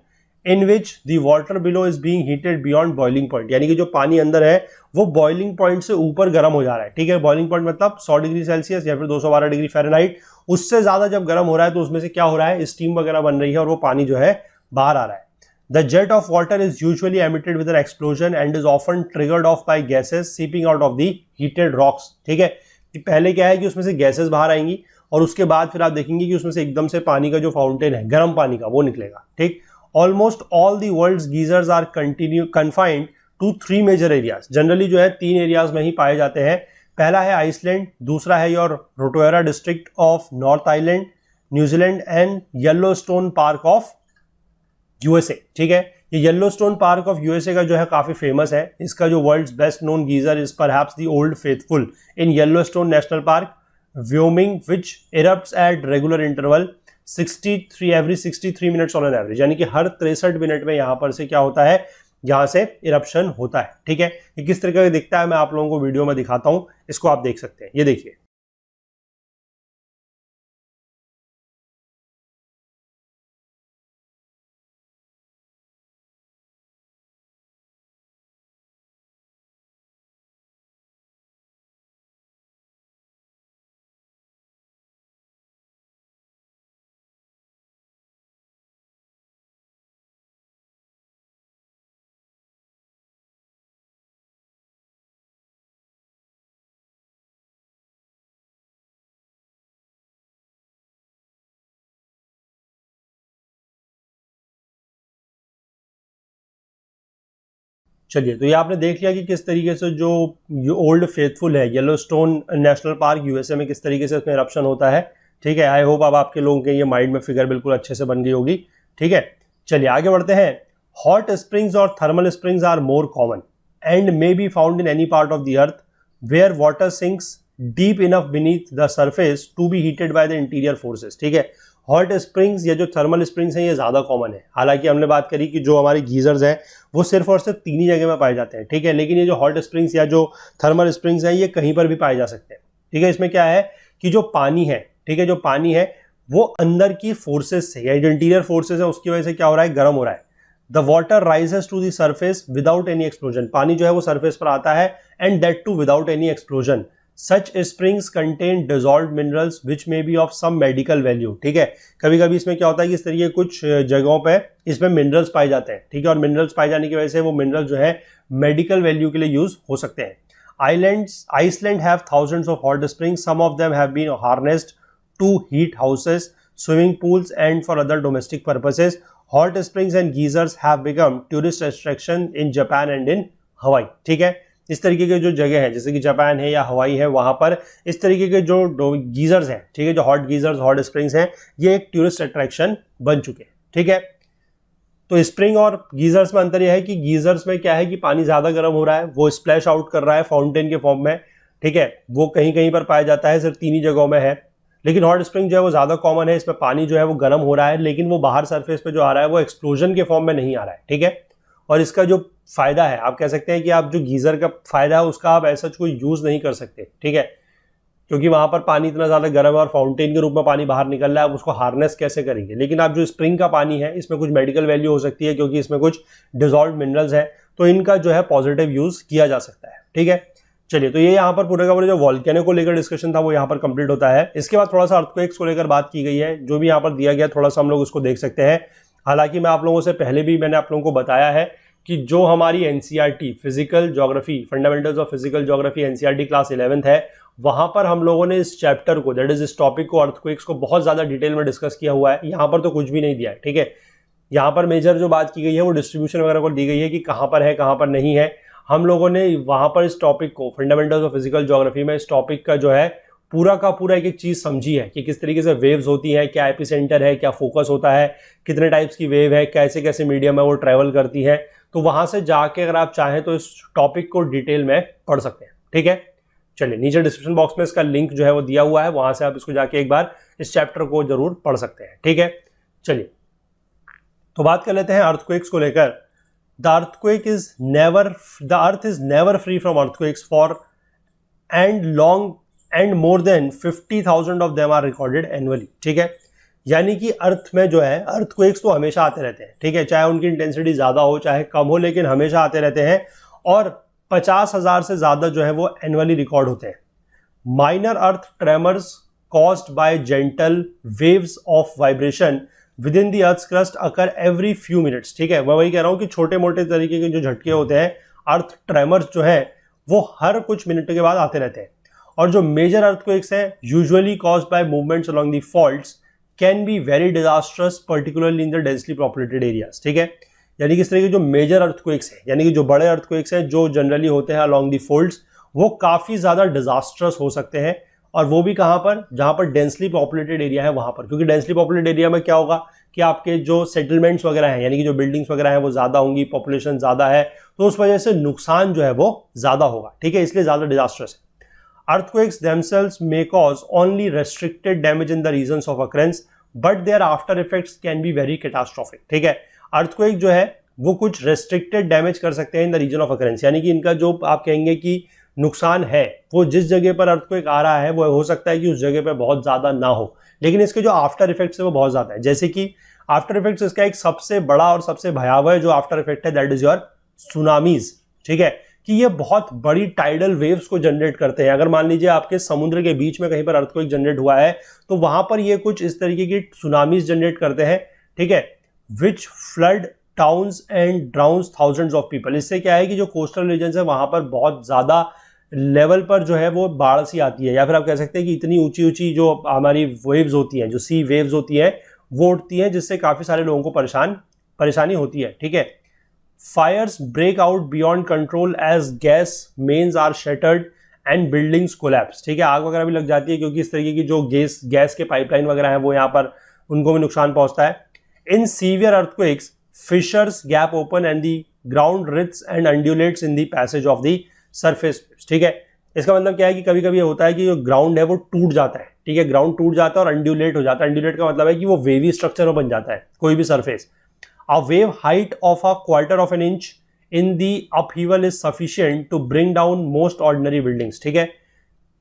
in which the water below is being heated beyond boiling point. यानी कि जो पानी अंदर है वो बॉइलिंग पॉइंट से ऊपर गर्म हो जा रहा है। ठीक है, बॉइलिंग पॉइंट मतलब 100 डिग्री सेल्सियस या फिर 212 डिग्री फ़ारेनहाइट, उससे ज्यादा जब गर्म हो रहा है तो उसमें से क्या हो रहा है, स्टीम वगैरह बन रही है और वो पानी जो है बाहर आ रहा है। The jet of water is usually emitted with an explosion and is often triggered off by gases seeping out of the heated rocks। ठीक है, पहले क्या है कि उसमें से गैसेस बाहर आएंगी और उसके बाद फिर आप देखेंगे कि उसमें से एकदम से पानी का जो फाउंटेन है गर्म पानी का वो निकलेगा। ठीक, almost all the world's geysers are confined to 3 major areas. Generally जो है 3 एरियाज में ही पाए जाते हैं। पहला है आइसलैंड, दूसरा है your Rotorua district of North Island New Zealand, and Yellowstone park of USA. ठीक है, ये येलोस्टोन पार्क ऑफ यूएसए का जो है काफी फेमस है। इसका जो world's best known geyser is perhaps the Old Faithful in Yellowstone National Park Wyoming which erupts at regular interval 63 minutes on an average. यानी कि हर 63 मिनट में यहां पर से क्या होता है, यहां से इरप्शन होता है। ठीक है, ये किस तरह का दिखता है मैं आप लोगों को वीडियो में दिखाता हूं, इसको आप देख सकते हैं, ये देखिए। चलिए, तो ये आपने देख लिया कि किस तरीके से जो ओल्ड फेथफुल है येलोस्टोन नेशनल पार्क यूएसए में किस तरीके से उसमें इरप्शन होता है। ठीक है, आई होप अब आपके लोगों के ये माइंड में फिगर बिल्कुल अच्छे से बन गई होगी। ठीक है, चलिए आगे बढ़ते हैं। हॉट स्प्रिंग्स और thermal springs are more common and may be found in any part of the earth where water sinks deep enough beneath the surface to be heated by the interior forces. ठीक है, hot springs या जो thermal springs हैं ये ज़्यादा common है। हालांकि हमने बात करी कि जो हमारे गीजर्स हैं वो सिर्फ और सिर्फ 3 ही जगह में पाए जाते हैं। ठीक है, लेकिन ये जो हॉट स्प्रिंग्स या जो थर्मल स्प्रिंग्स हैं ये कहीं पर भी पाए जा सकते हैं। ठीक है, इसमें क्या है कि जो पानी है, ठीक है, जो पानी है वो अंदर की फोर्सेस से या जो इंटीरियर फोर्सेस है उसकी वजह से क्या हो रहा है, गर्म हो रहा है। The water rises to the surface without any explosion, पानी जो है वो सरफेस पर आता है and that too without any explosion. Such springs contain dissolved minerals which may be of some medical value। ठीक है, कभी कभी इसमें क्या होता है कि इस तरीके कुछ जगहों पे इसमें मिनरल्स पाए जाते हैं। ठीक है, और मिनरल्स पाए जाने की वजह से वो मिनरल जो है मेडिकल वैल्यू के लिए यूज हो सकते हैं। Iceland have thousands of hot springs. Some of them have been harnessed to heat houses, swimming pools and for other domestic purposes. Hot springs and geysers have become tourist attraction in Japan and in Hawaii। ठीक है, इस तरीके के जो जगह है जैसे कि जापान है या हवाई है वहां पर इस तरीके के जो गीजर्स हैं, ठीक है, जो हॉट गीजर्स हॉट स्प्रिंग्स हैं ये एक टूरिस्ट अट्रैक्शन बन चुके हैं। ठीक है, तो स्प्रिंग और गीजर्स में अंतर यह है कि गीजर्स में क्या है कि पानी ज्यादा गर्म हो रहा है, वो स्प्लैश आउट कर रहा है फाउंटेन के फॉर्म में। ठीक है, वो कहीं कहीं पर पाया जाता है, सिर्फ 3 ही जगहों में है। लेकिन हॉट स्प्रिंग जो है वो ज्यादा कॉमन है, इसमें पानी जो है वो गर्म हो रहा है लेकिन वो बाहर सरफेस पे जो आ रहा है वो एक्सप्लोजन के फॉर्म में नहीं आ रहा है। ठीक है, और इसका जो फायदा है आप कह सकते हैं कि आप जो गीजर का फायदा है उसका आप ऐसा कोई यूज नहीं कर सकते। ठीक है, क्योंकि वहां पर पानी इतना ज्यादा गर्म है और फाउंटेन के रूप में पानी बाहर निकल रहा है, आप उसको हार्नेस कैसे करेंगे। लेकिन आप जो स्प्रिंग का पानी है इसमें कुछ मेडिकल वैल्यू हो सकती है क्योंकि इसमें कुछ डिजॉल्व मिनरल्स हैं, तो इनका जो है पॉजिटिव यूज किया जा सकता है। ठीक है, चलिए, तो ये यहाँ पर पूरे का पूरे जो वॉल्केनो को लेकर डिस्कशन था वो यहाँ पर कंप्लीट होता है। इसके बाद थोड़ा सा अर्थक्वेक्स को लेकर बात की गई है, जो भी यहाँ पर दिया गया थोड़ा सा हम लोग उसको देख सकते हैं। हालांकि मैं आप लोगों से पहले भी मैंने आप लोगों को बताया है कि जो हमारी NCERT physical geography fundamentals of physical geography NCERT class 11th है, वहां पर हम लोगों ने इस चैप्टर को दैट इज इस टॉपिक को अर्थक्वेक्स को बहुत ज्यादा डिटेल में डिस्कस किया हुआ है। यहाँ पर तो कुछ भी नहीं दिया है। ठीक है, यहाँ पर मेजर जो बात की गई है वो डिस्ट्रीब्यूशन वगैरह को दी गई है कि कहाँ पर है कहाँ पर नहीं है। हम लोगों ने वहां पर इस टॉपिक को फंडामेंटल्स ऑफ फिजिकल ज्योग्राफी में इस टॉपिक का जो है पूरा का पूरा एक चीज समझी है कि किस तरीके से वेव्स होती हैं, क्या एपिसेंटर है, क्या फोकस होता है, कितने टाइप्स की वेव है, कैसे कैसे मीडियम है वो ट्रेवल करती है। तो वहां से जाके अगर आप चाहें तो इस टॉपिक को डिटेल में पढ़ सकते हैं। ठीक है, चलिए, नीचे डिस्क्रिप्शन बॉक्स में इसका लिंक जो है वो दिया हुआ है, वहां से आप इसको जाके एक बार इस चैप्टर को जरूर पढ़ सकते हैं। ठीक है, चलिए तो बात कर लेते हैं अर्थक्वेक्स को लेकर। The earth is never free from earthquakes for and long and more than 50,000 of them are recorded annually. ठीक है, यानी कि अर्थ में जो है अर्थक्वेक्स तो हमेशा आते रहते हैं। ठीक है, चाहे उनकी इंटेंसिटी ज्यादा हो चाहे कम हो, लेकिन हमेशा आते रहते हैं और 50,000 से ज्यादा जो है वो एनुअली रिकॉर्ड होते हैं। Minor earth tremors caused by gentle waves of vibration with in the earth crust occur every few minutes. ठीक है, मैं वही कह रहा हूं कि छोटे मोटे तरीके के जो झटके होते हैं अर्थ ट्रेमर्स जो है वो हर कुछ मिनट के बाद आते रहते हैं। और जो मेजर अर्थक्वेक्स हैं usually caused by movements along the faults can be very disastrous particularly in the densely populated areas. ठीक है, यानी कि इस तरह के जो मेजर अर्थक्वेक्स हैं यानी कि जो बड़े अर्थक्वेक्स हैं जो जनरली होते हैं अलोंग द फोल्ड्स वो काफी ज्यादा डिजास्ट्रस हो सकते हैं। और वो भी कहां पर, जहां पर डेंसली पॉपुलेटेड एरिया है वहां पर, क्योंकि डेंसली पॉपुलेटेड एरिया में क्या होगा कि आपके जो सेटलमेंट्स वगैरह हैं यानी कि जो बिल्डिंग्स वगैरह हैं वो ज्यादा होंगी, पॉपुलेशन ज्यादा है, तो उस वजह से नुकसान जो है वो ज्यादा होगा। ठीक है, इसलिए ज्यादा डिजास्ट्रस है। Earthquakes themselves may cause only restricted damage in the regions of occurrence, but their after effects can be very catastrophic। ठीक है, अर्थक्वेक जो है वो कुछ रेस्ट्रिक्टेड डैमेज कर सकते हैं in the region of occurrence, यानी कि इनका जो आप कहेंगे कि नुकसान है वो जिस जगह पर अर्थक्वेक आ रहा है वो हो सकता है कि उस जगह पर बहुत ज्यादा ना हो, लेकिन इसके जो आफ्टर इफेक्ट्स है वो बहुत ज्यादा है। जैसे कि आफ्टर इफेक्ट्स इसका एक सबसे बड़ा और सबसे भयावह जो आफ्टर इफेक्ट है दैट इज योर सुनामीज। ठीक है, कि ये बहुत बड़ी टाइडल वेव्स को जनरेट करते हैं। अगर मान लीजिए आपके समुद्र के बीच में कहीं पर अर्थक्वेक जनरेट हुआ है तो वहां पर ये कुछ इस तरीके की सुनामीज जनरेट करते हैं। ठीक है, which flood towns and drowns thousands of people. इससे क्या है कि जो कोस्टल रीजन है वहां पर बहुत ज्यादा लेवल पर जो है वो बाढ़ सी आती है, या फिर आप कह सकते हैं कि इतनी ऊंची ऊंची जो हमारी वेव्स होती हैं, जो सी वेव्स होती है वो उठती हैं, जिससे काफी सारे लोगों को परेशानी होती है। ठीक है, fires break out beyond control as gas mains are shattered and buildings collapse. ठीक है, आग वगैरह भी लग जाती है क्योंकि इस तरीके की जो गैस के पाइपलाइन वगैरह है वो यहाँ पर उनको भी नुकसान पहुंचता है। In severe earthquakes fissures gap open and the ground rifts and undulates in the passage of the surface. ठीक है, इसका मतलब क्या है कि कभी कभी होता है कि जो ग्राउंड है वो टूट जाता है। ठीक है, ग्राउंड टूट जाता है और अंड्यूलेट हो जाता है। अंड्यूलेट का मतलब है कि वो वेवी स्ट्रक्चर में बन जाता है कोई भी surface. A wave height of a quarter of an inch in the upheaval is sufficient to bring down most ordinary buildings. ठीक है,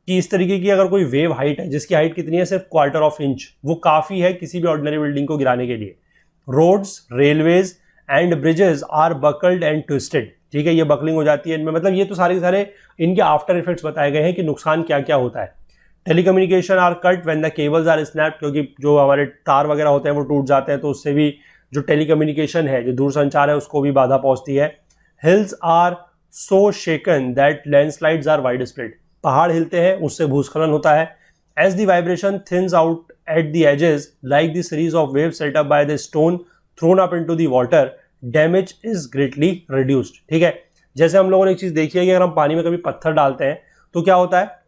कि इस तरीके की अगर कोई वेव हाइट है जिसकी हाइट कितनी है, सिर्फ क्वार्टर ऑफ इंच, वो काफी है किसी भी ऑर्डिनरी बिल्डिंग को गिराने के लिए। Roads, railways and bridges are buckled and twisted. ठीक है, ये बकलिंग हो जाती है इनमें। मतलब ये तो सारे के सारे इनके आफ्टर इफेक्ट्स बताए गए हैं कि नुकसान क्या क्या होता है। Telecommunication are cut when the cables are snapped, क्योंकि जो हमारे तार वगैरह होते हैं वो टूट जाते हैं, तो उससे भी जो टेलीकम्युनिकेशन है, जो दूरसंचार है, उसको भी बाधा पहुंचती है। Hills are so shaken that landslides are wide spread. पहाड़ हिलते हैं, उससे भूस्खलन होता है। As the vibration thins out at the edges like the series of waves set up by the stone thrown up into the water, damage is greatly reduced. ठीक है, जैसे हम लोगों ने एक चीज देखी है कि अगर हम पानी में कभी पत्थर डालते हैं तो क्या होता है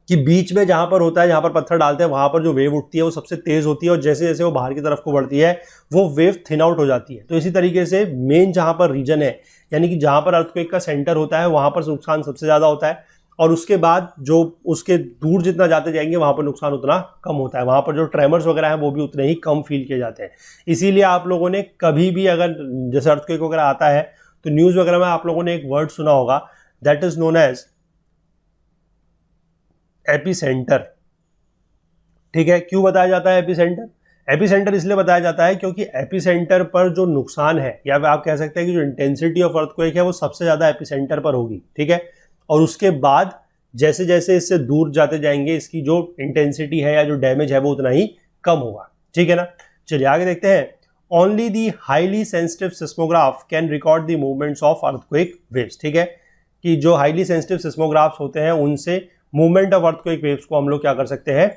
कि बीच में जहां पर होता है, जहां पर पत्थर डालते हैं, वहां पर जो वेव उठती है वो सबसे तेज होती है और जैसे जैसे वो बाहर की तरफ को बढ़ती है वो वेव थिन आउट हो जाती है। तो इसी तरीके से मेन जहां पर रीजन है, यानी कि जहां पर अर्थक्वेक का सेंटर होता है, वहां पर नुकसान सबसे ज्यादा होता है और उसके बाद जो उसके दूर जितना जाते जाएंगे वहां पर नुकसान उतना कम होता है। वहां पर जो ट्रेमर्स वगैरह हैं वो भी उतने ही कम फील किए जाते हैं। इसीलिए आप लोगों ने कभी भी अगर जैसे अर्थक्वेक वगैरह आता है तो न्यूज वगैरह में आप लोगों ने एक वर्ड सुना होगा, that is known as epicentre. ठीक है, क्यों बताया जाता है एपिसेंटर? एपिसेंटर इसलिए बताया जाता है क्योंकि एपिसेंटर पर जो नुकसान है, या आप कह सकते हैं कि जो इंटेंसिटी ऑफ अर्थक्वेक है वो सबसे ज्यादा एपिसेंटर पर होगी। ठीक है, और उसके बाद जैसे जैसे इससे दूर जाते जाएंगे इसकी जो इंटेंसिटी है या जो डैमेज है वो उतना ही कम होगा। ठीक है ना, चलिए आगे देखते हैं। Only the highly sensitive seismograph can record the movements of earthquake waves. ठीक है, कि जो हाईली सेंसिटिव सिस्मोग्राफ्स होते हैं उनसे मूवमेंट ऑफ अर्थक्वेक वेव्स को हम लोग क्या कर सकते हैं,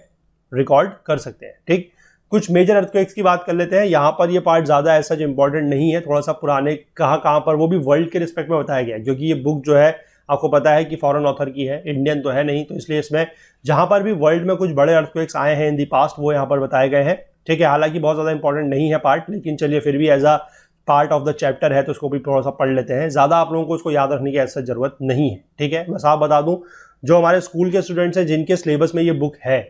रिकॉर्ड कर सकते हैं। ठीक, कुछ मेजर अर्थक्वेक्स की बात कर लेते हैं। यहाँ पर ये पार्ट ज्यादा ऐसा इंपॉर्टेंट नहीं है, थोड़ा सा पुराने कहाँ पर, वो भी वर्ल्ड के रिस्पेक्ट में बताया गया है, क्योंकि ये बुक जो है आपको पता है कि फॉरेन ऑथर की है, इंडियन तो है नहीं, तो इसलिए इसमें जहां पर भी वर्ल्ड में कुछ बड़े अर्थक्वेक्स आए हैं इन दी पास्ट वो यहाँ पर बताए गए हैं। ठीक है, हालांकि बहुत ज्यादा इंपॉर्टेंट नहीं है पार्ट, लेकिन चलिए फिर भी as a part of the chapter है तो उसको भी थोड़ा सा पढ़ लेते हैं। ज्यादा आप लोगों को उसको याद रखने की ऐसा जरूरत नहीं है। ठीक है, बस आप बता दूं, जो हमारे स्कूल के स्टूडेंट्स हैं जिनके सिलेबस में ये बुक है,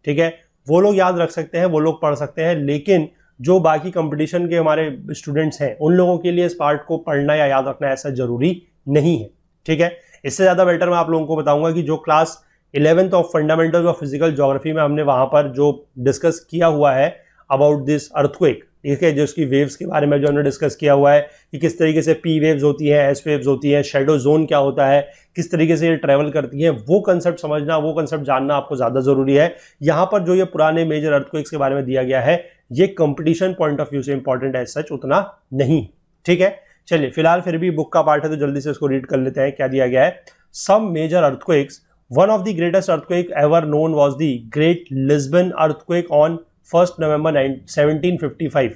ठीक है, वो लोग याद रख सकते हैं, वो लोग पढ़ सकते हैं, लेकिन जो बाकी कंपटीशन के हमारे स्टूडेंट्स हैं उन लोगों के लिए इस पार्ट को पढ़ना या याद रखना ऐसा जरूरी नहीं है। ठीक है, इससे ज्यादा बेटर मैं आप लोगों को बताऊंगा कि जो class 11th of fundamentals of physical geography में हमने वहां पर जो डिस्कस किया हुआ है अबाउट दिस अर्थक्वेक, ठीक है, जो उसकी वेव्स के बारे में जो हमने डिस्कस किया हुआ है कि किस तरीके से पी वेव्स होती हैं, एस वेव्स होती हैं, शेडो जोन क्या होता है, किस तरीके से ये ट्रेवल करती है, वो कंसेप्ट समझना, वो कंसेप्ट जानना आपको ज्यादा जरूरी है। यहाँ पर जो ये पुराने मेजर अर्थक्वेक्स के बारे में दिया गया है ये कंपटीशन पॉइंट ऑफ व्यू से इंपॉर्टेंट है, सच उतना नहीं। ठीक है, चलिए फिलहाल फिर भी बुक का पार्ट है तो जल्दी से इसको रीड कर लेते हैं। क्या दिया गया है? Some major earthquakes, one of the greatest earthquake ever known was the great Lisbon earthquake on 1st November 1755.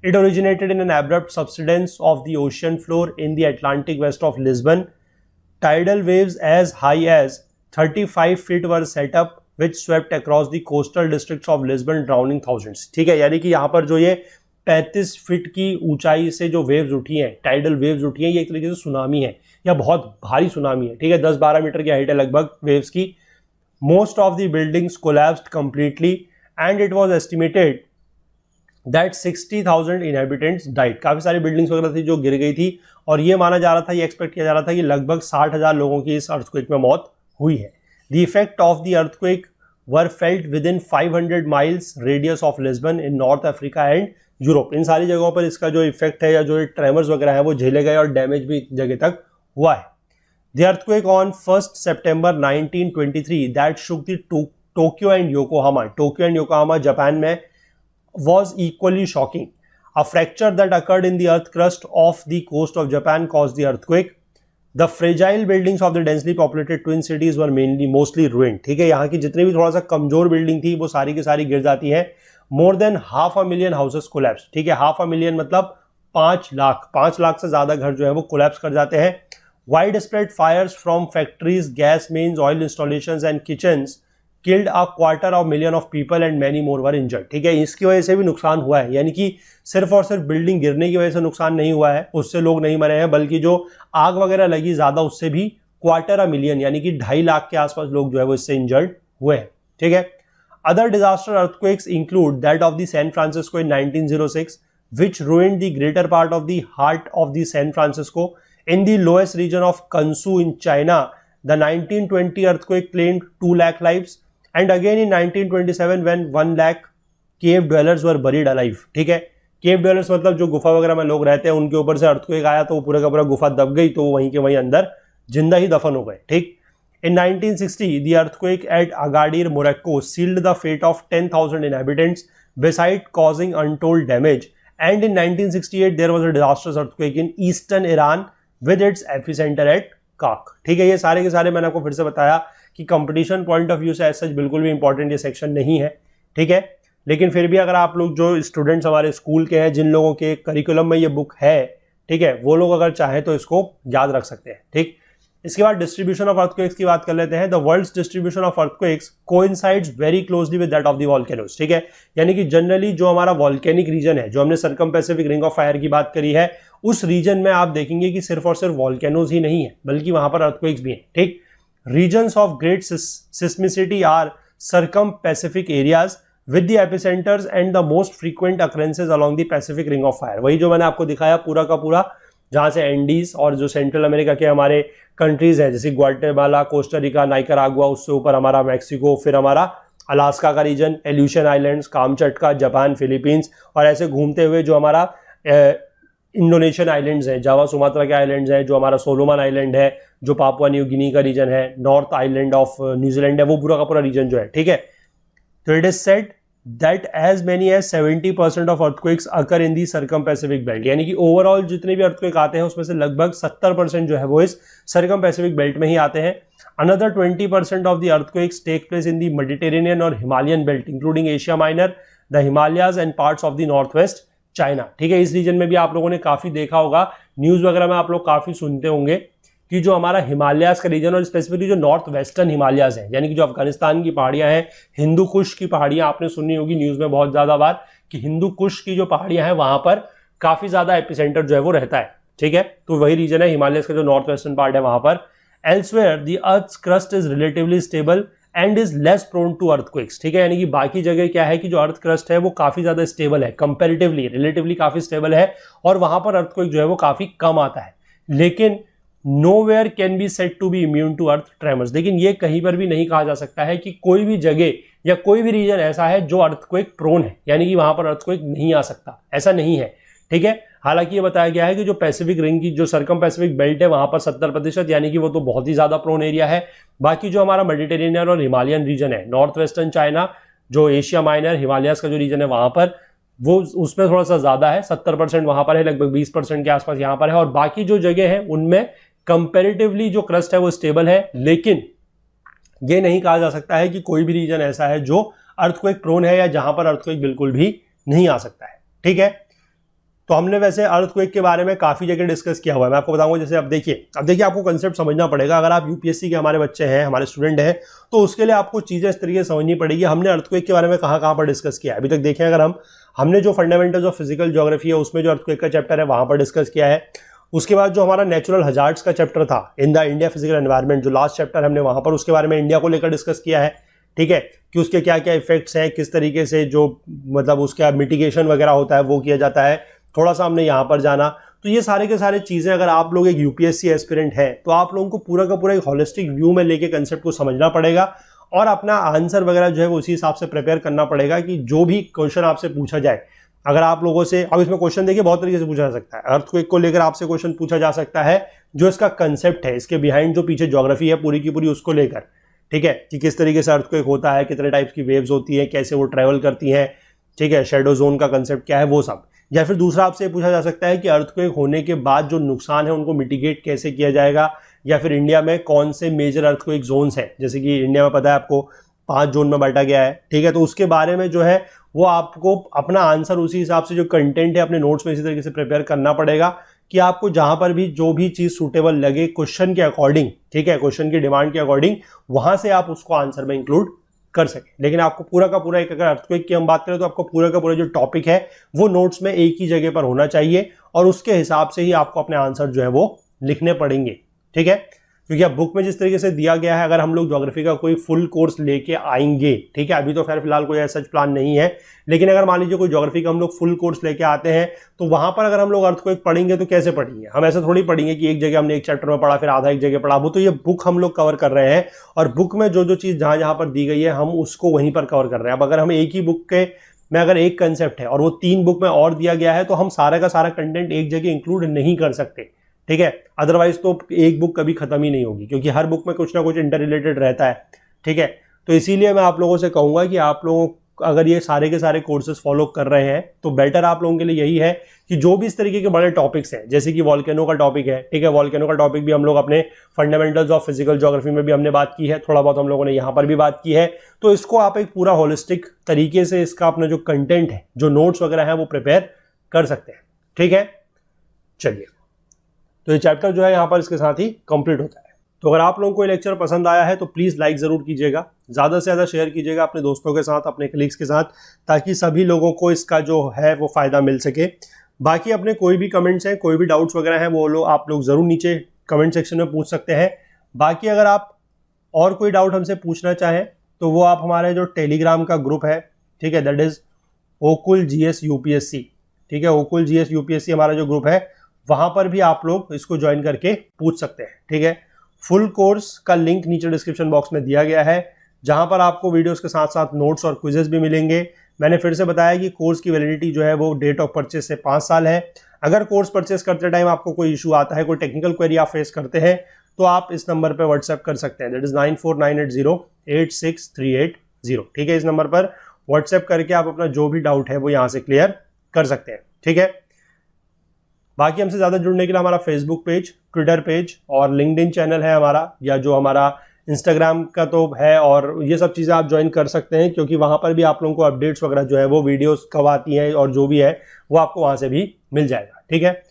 It originated in an abrupt subsidence of the ocean floor in the Atlantic west of Lisbon. Tidal waves as high as 35 feet were set up which swept across the coastal districts of Lisbon drowning thousands. ठीक है, यानी कि यहाँ पर जो ये 35 feet की ऊंचाई से जो वेव्स उठी हैं, टाइडल वेव्स उठी हैं, ये एक तरीके से सुनामी है या बहुत भारी सुनामी है। ठीक है, 10-12 मीटर की हाइट है लगभग वेव्स की। Most of the buildings collapsed completely and it was estimated that 60,000 inhabitants died. काफी सारी बिल्डिंग्स वगैरह थी जो गिर गई थी और ये माना जा रहा था, ये एक्सपेक्ट किया जा रहा था कि लगभग 60,000 लोगों की इस अर्थक्वेक में मौत हुई है। The effect of the earthquake were felt within 500 miles radius of Lisbon in North Africa and Europe. इन सारी जगहों पर इसका जो इफेक्ट है या जो ट्रेमर्स वगैरह है वो झेले गए और डैमेज भी जगह तक हुआ है। The earthquake on 1st September 1923 that shook the Tokyo and Yokohama, Tokyo and Yokohama Japan में, was equally shocking. A fracture that occurred in the earth crust off the coast of Japan caused the earthquake. The fragile buildings of the densely populated twin cities were mostly ruined. ठीक है, यहाँ की जितनी भी थोड़ा सा कमजोर building थी वो सारी की सारी गिर जाती हैं। More than 500,000 houses collapsed. ठीक है, 500,000 मतलब 5 लाख से ज्यादा घर जो है वो कोलैप्स कर जाते हैं। Wide spread fires from factories, gas mains, oil installations and kitchens killed a 250,000 of people and many more were injured. ठीक है, इसकी वजह से भी नुकसान हुआ है, यानी कि सिर्फ और सिर्फ बिल्डिंग गिरने की वजह से नुकसान नहीं हुआ है, उससे लोग नहीं मरे हैं, बल्कि जो आग वगैरह लगी ज्यादा उससे भी 250,000 यानी कि 2.5 लाख के आसपास लोग जो है वो इससे इंजर्ड हुए हैं। ठीक है, other disaster earthquakes include that of the San Francisco in 1906 which ruined the greater part of the heart of the San Francisco. In the lowest region of Kansu in China, the 1920 earthquake claimed 2 lakh lives, and again in 1927 when 1 lakh cave dwellers were buried alive. ठीक है, केव dwellers मतलब जो गुफा वगैरह में लोग रहते हैं, उनके ऊपर से अर्थक्वेक आया तो वो पूरा का पूरा गुफा दब गई, तो वहीं के वहीं अंदर जिंदा ही दफन हो गए। ठीक, in 1960 the earthquake at Agadir, Morocco sealed the fate of 10,000 inhabitants besides causing untold damage. And in 1968 there was a disastrous earthquake in eastern Iran with its epicenter at काक। ठीक है, ये सारे के सारे मैंने आपको फिर से बताया कि कंपटीशन पॉइंट ऑफ व्यू से सच बिल्कुल भी इंपॉर्टेंट ये सेक्शन नहीं है। ठीक है, लेकिन फिर भी अगर आप लोग जो स्टूडेंट्स हमारे स्कूल के हैं, जिन लोगों के करिकुलम में ये बुक है, ठीक है, वो लोग अगर चाहें तो इसको याद रख सकते हैं। ठीक, इसके बाद डिस्ट्रीब्यूशन ऑफ अर्थक्वेक्स की बात कर लेते हैं। The world's distribution of earthquakes coincides very closely with that of the volcanoes. ठीक है, यानी कि जनरली जो हमारा वॉल्केनिक रीजन है, जो हमने सर्कमपेसिफिक रिंग ऑफ फायर की बात करी है, उस रीजन में आप देखेंगे कि सिर्फ और सिर्फ वॉल्केनोज ही नहीं है, बल्कि वहां पर अर्थक्वेक्स भी हैं। ठीक, regions of great seismicity are circumpacific areas with the epicenters and the most frequent occurrences along the Pacific Ring of Fire। वही जो मैंने आपको दिखाया पूरा का पूरा, जहां से एंडीज और जो सेंट्रल अमेरिका के हमारे कंट्रीज हैं, जैसे ग्वाटेमाला, कोस्टारिका, नाइकरागुआ, उससे ऊपर हमारा मैक्सिको, फिर हमारा अलास्का का region, Aleutian islands, Kamchatka, Japan, Philippines, और ऐसे घूमते हुए जो हमारा इंडोनेशियन आइलैंड्स हैं, जावा सुमात्रा के आइलैंड्स हैं, जो हमारा सोलोमन आइलैंड है, जो पापुआ न्यू गिनी का रीजन है, नॉर्थ आइलैंड ऑफ न्यूजीलैंड है, वो पूरा का पूरा रीजन जो है। ठीक है, तो it is said that as many as 70% of earthquakes occur in the circum-Pacific belt, यानी कि ओवरऑल जितने भी earthquake आते हैं उसमें से लगभग 70% जो है वो इस circum-Pacific belt में ही आते हैं। Another 20% of the earthquakes take place in the Mediterranean और Himalayan belt, including Asia Minor, the Himalayas and parts of the northwest China। ठीक है, इस रीजन में भी आप लोगों ने काफी देखा होगा, न्यूज वगैरह में आप लोग काफी सुनते होंगे कि जो हमारा हिमालयाज का रीजन और स्पेसिफिकली जो नॉर्थ वेस्टर्न हिमालयाज हैं, यानी कि जो अफगानिस्तान की पहाड़ियां हैं, हिंदू कुश की पहाड़ियां, आपने सुनी होगी न्यूज में बहुत ज्यादा बार कि हिंदू कुश की जो पहाड़ियां हैं वहां पर काफी ज्यादा एपिसेंटर जो है वो रहता है। ठीक है, तो वही रीजन है हिमालयस का जो नॉर्थ वेस्टर्न पार्ट है वहां पर। Elsewhere the earth's crust is relatively stable and is less prone to earthquakes. ठीक है, यानी कि बाकी जगह क्या है कि जो अर्थ क्रस्ट है वो काफी ज्यादा स्टेबल है, कंपेरेटिवली रिलेटिवली काफी स्टेबल है, और वहां पर अर्थक्वेक जो है वो काफी कम आता है। लेकिन nowhere can be said to be immune to earth tremors. लेकिन ये कहीं पर भी नहीं कहा जा सकता है कि कोई भी जगह या कोई भी रीजन ऐसा है जो अर्थक्वेक प्रोन है, यानी कि वहां पर अर्थक्वेक नहीं आ सकता, ऐसा नहीं है। ठीक है, हालांकि ये बताया गया है कि जो पैसिफिक रिंग की जो सर्कम पैसिफिक बेल्ट है वहां पर 70%, यानी कि वो तो बहुत ही ज्यादा प्रोन एरिया है। बाकी जो हमारा मेडिटेरेनियन और हिमालयन रीजन है, नॉर्थ वेस्टर्न चाइना, जो एशिया माइनर, हिमालयस का जो रीजन है वहां पर, वो उसमें थोड़ा सा ज्यादा है, 70% वहां पर है, लगभग 20% के आसपास यहाँ पर है, और बाकी जो जगह है उनमें कंपैरेटिवली जो क्रस्ट है वो स्टेबल है। लेकिन ये नहीं कहा जा सकता है कि कोई भी रीजन ऐसा है जो अर्थक्वेक प्रोन है या जहां पर अर्थक्वेक बिल्कुल भी नहीं आ सकता है। ठीक है, तो हमने वैसे अर्थक्वेक के बारे में काफी जगह डिस्कस किया हुआ है, मैं आपको बताऊंगा। जैसे अब देखिए आपको कंसेप्ट समझना पड़ेगा। अगर आप यूपीएससी के हमारे बच्चे हैं, हमारे स्टूडेंट हैं, तो उसके लिए आपको चीजें इस तरीके से समझनी पड़ेगी। हमने अर्थक्वेक के बारे में कहां पर डिस्कस किया है अभी तक देखें। अगर हमने जो फंडामेंटल्स ऑफ फिजिकल ज्योग्राफी है उसमें जो अर्थक्वेक का चैप्टर है वहां पर डिस्कस किया है। उसके बाद जो हमारा नेचुरल हजार्ड्स का चैप्टर था in the India physical environment, जो लास्ट चैप्टर हमने वहां पर उसके बारे में इंडिया को लेकर डिस्कस किया है। ठीक है, कि उसके क्या क्या इफेक्ट्स हैं, किस तरीके से जो मतलब उसका मिटिगेशन वगैरह होता है वो किया जाता है, थोड़ा सा हमने यहाँ पर जाना। तो ये सारे के सारे चीजें अगर आप लोग एक यूपीएससी एस्पिरेंट हैं तो आप लोगों को पूरा का पूरा एक होलिस्टिक व्यू में लेके कंसेप्ट को समझना पड़ेगा और अपना आंसर वगैरह जो है वो उसी हिसाब से प्रिपेयर करना पड़ेगा कि जो भी क्वेश्चन आपसे पूछा जाए, अगर आप लोगों से, अब इसमें क्वेश्चन देखिए बहुत तरीके से पूछा जा सकता है। अर्थक्वेक को लेकर आपसे क्वेश्चन पूछा जा सकता है, जो इसका कंसेप्ट है, इसके बिहाइंड जो पीछे ज्योग्राफी है पूरी की पूरी उसको लेकर। ठीक है, कि किस तरीके से अर्थक्वेक होता है, कितने टाइप्स की वेव्स होती है, कैसे वो ट्रेवल करती हैं, ठीक है, शेडो जोन का कंसेप्ट क्या है, वो सब। या फिर दूसरा आपसे पूछा जा सकता है कि अर्थक्वेक होने के बाद जो नुकसान है उनको मिटिगेट कैसे किया जाएगा, या फिर इंडिया में कौन से मेजर अर्थक्वेक जोन्स हैं। जैसे कि इंडिया में पता है आपको 5 जोन में बांटा गया है। ठीक है, तो उसके बारे में जो है वो आपको अपना आंसर उसी हिसाब से जो कंटेंट है अपने नोट्स में इसी तरीके से प्रिपेयर करना पड़ेगा कि आपको जहां पर भी जो भी चीज सूटेबल लगे क्वेश्चन के अकॉर्डिंग, ठीक है, क्वेश्चन की डिमांड के अकॉर्डिंग, वहां से आप उसको आंसर में इंक्लूड कर सके। लेकिन आपको पूरा का पूरा एक, अगर अर्थक्वेक की हम बात करें तो आपको पूरा का पूरा जो टॉपिक है वो नोट्स में एक ही जगह पर होना चाहिए और उसके हिसाब से ही आपको अपने आंसर जो है वो लिखने पड़ेंगे, ठीक है। क्योंकि अब बुक में जिस तरीके से दिया गया है, अगर हम लोग ज्योग्राफी का कोई फुल कोर्स लेके आएंगे, ठीक है, अभी तो खैर फिलहाल कोई ऐसा प्लान नहीं है, लेकिन अगर मान लीजिए कोई ज्योग्राफी का हम लोग फुल कोर्स लेके आते हैं तो वहां पर अगर हम लोग अर्थक्वेक पढ़ेंगे तो कैसे पढ़ेंगे? हम ऐसा थोड़ी पढ़ेंगे कि एक जगह हमने एक चैप्टर में पढ़ा फिर आधा एक जगह पढ़ा। वो तो ये बुक हम लोग कवर कर रहे हैं और बुक में जो जो चीज जहां जहां पर दी गई है हम उसको वहीं पर कवर कर रहे हैं। अब अगर हम एक ही बुक के में अगर एक कंसेप्ट है और वो 3 बुक में और दिया गया है तो हम सारा का सारा कंटेंट एक जगह इंक्लूड नहीं कर सकते, ठीक है। अदरवाइज तो एक बुक कभी खत्म ही नहीं होगी क्योंकि हर बुक में कुछ ना कुछ इंटर रिलेटेड रहता है, ठीक है। तो इसीलिए मैं आप लोगों से कहूंगा कि आप लोगों अगर ये सारे के सारे कोर्सेज फॉलो कर रहे हैं तो बेटर आप लोगों के लिए यही है कि जो भी इस तरीके के बड़े टॉपिक्स हैं, जैसे कि वॉल्केनो का टॉपिक है, ठीक है, वॉल्केनो का टॉपिक भी हम लोग अपने फंडामेंटल्स ऑफ फिजिकल ज्योग्राफी में भी हमने बात की है, थोड़ा बहुत हम लोगों ने यहाँ पर भी बात की है। तो इसको आप एक पूरा होलिस्टिक तरीके से इसका अपना जो कंटेंट है, जो नोट्स वगैरह है वो प्रिपेयर कर सकते हैं, ठीक है। चलिए, तो ये चैप्टर जो है यहाँ पर इसके साथ ही कंप्लीट होता है। तो अगर आप लोगों को ये लेक्चर पसंद आया है तो प्लीज़ लाइक ज़रूर कीजिएगा, ज़्यादा से ज़्यादा शेयर कीजिएगा अपने दोस्तों के साथ, अपने कलीग्स के साथ, ताकि सभी लोगों को इसका जो है वो फ़ायदा मिल सके। बाकी अपने कोई भी कमेंट्स हैं, कोई भी डाउट्स वगैरह हैं, वो लोग आप लोग ज़रूर नीचे कमेंट सेक्शन में पूछ सकते हैं। बाकी अगर आप और कोई डाउट हमसे पूछना चाहें तो वो आप हमारे जो टेलीग्राम का ग्रुप है, ठीक है, दैट इज़ ओकुल GS UPSC, ठीक है, ओकुल GS UPSC हमारा जो ग्रुप है वहाँ पर भी आप लोग इसको ज्वाइन करके पूछ सकते हैं, ठीक है। फुल कोर्स का लिंक नीचे डिस्क्रिप्शन बॉक्स में दिया गया है जहां पर आपको वीडियोस के साथ साथ नोट्स और क्विजेस भी मिलेंगे। मैंने फिर से बताया कि कोर्स की वैलिडिटी जो है वो डेट ऑफ परचेज से 5 साल है। अगर कोर्स परचेज करते टाइम आपको कोई इशू आता है, कोई टेक्निकल क्वेरी आप फेस करते हैं तो आप इस नंबर पर व्हाट्सएप कर सकते हैं, दैट इज 9498086380, ठीक है। इस नंबर पर व्हाट्सएप करके आप अपना जो भी डाउट है वो यहाँ से क्लियर कर सकते हैं, ठीक है। बाकी हमसे ज़्यादा जुड़ने के लिए हमारा फेसबुक पेज, ट्विटर पेज और लिंक्डइन चैनल है हमारा, या जो हमारा इंस्टाग्राम का तो है, और ये सब चीज़ें आप ज्वाइन कर सकते हैं क्योंकि वहाँ पर भी आप लोगों को अपडेट्स वगैरह जो है वो वीडियोस कब आती हैं और जो भी है वो आपको वहाँ से भी मिल जाएगा, ठीक है।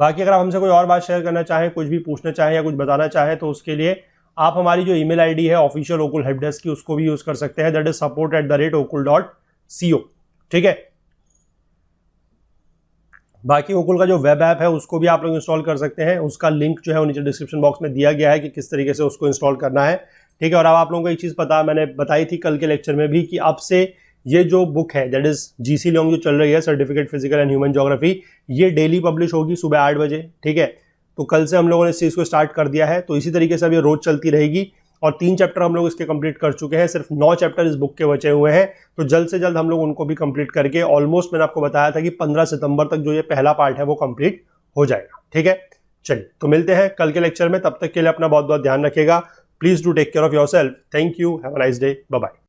बाकी अगर आप हमसे कोई और बात शेयर करना चाहें, कुछ भी पूछना चाहें या कुछ बताना चाहें तो उसके लिए आप हमारी जो ईमेल आईडी है ऑफिशियल ओकुल हेल्प डेस्क की, उसको भी यूज़ कर सकते हैं, दैट इज support@okul.co, ठीक है। बाकी ओकुल का जो वेब ऐप है उसको भी आप लोग इंस्टॉल कर सकते हैं, उसका लिंक जो है वो नीचे डिस्क्रिप्शन बॉक्स में दिया गया है कि किस तरीके से उसको इंस्टॉल करना है, ठीक है। और अब आप लोगों को एक चीज़ पता, मैंने बताई थी कल के लेक्चर में भी, कि अब से ये जो बुक है दैट इज GC लियोंग जो चल रही है, certificate physical and human geography, ये डेली पब्लिश होगी सुबह 8 बजे, ठीक है। तो कल से हम लोगों ने इस चीज़ को स्टार्ट कर दिया है, तो इसी तरीके से अब ये रोज चलती रहेगी और 3 चैप्टर हम लोग इसके कंप्लीट कर चुके हैं, सिर्फ 9 चैप्टर इस बुक के बचे हुए हैं। तो जल्द से जल्द हम लोग उनको भी कंप्लीट करके ऑलमोस्ट, मैंने आपको बताया था कि 15 सितंबर तक जो ये पहला पार्ट है वो कंप्लीट हो जाएगा, ठीक है। चलिए, तो मिलते हैं कल के लेक्चर में, तब तक के लिए अपना बहुत बहुत ध्यान रखिएगा। Please do take care of yourself. Thank you, have a nice day, bye bye.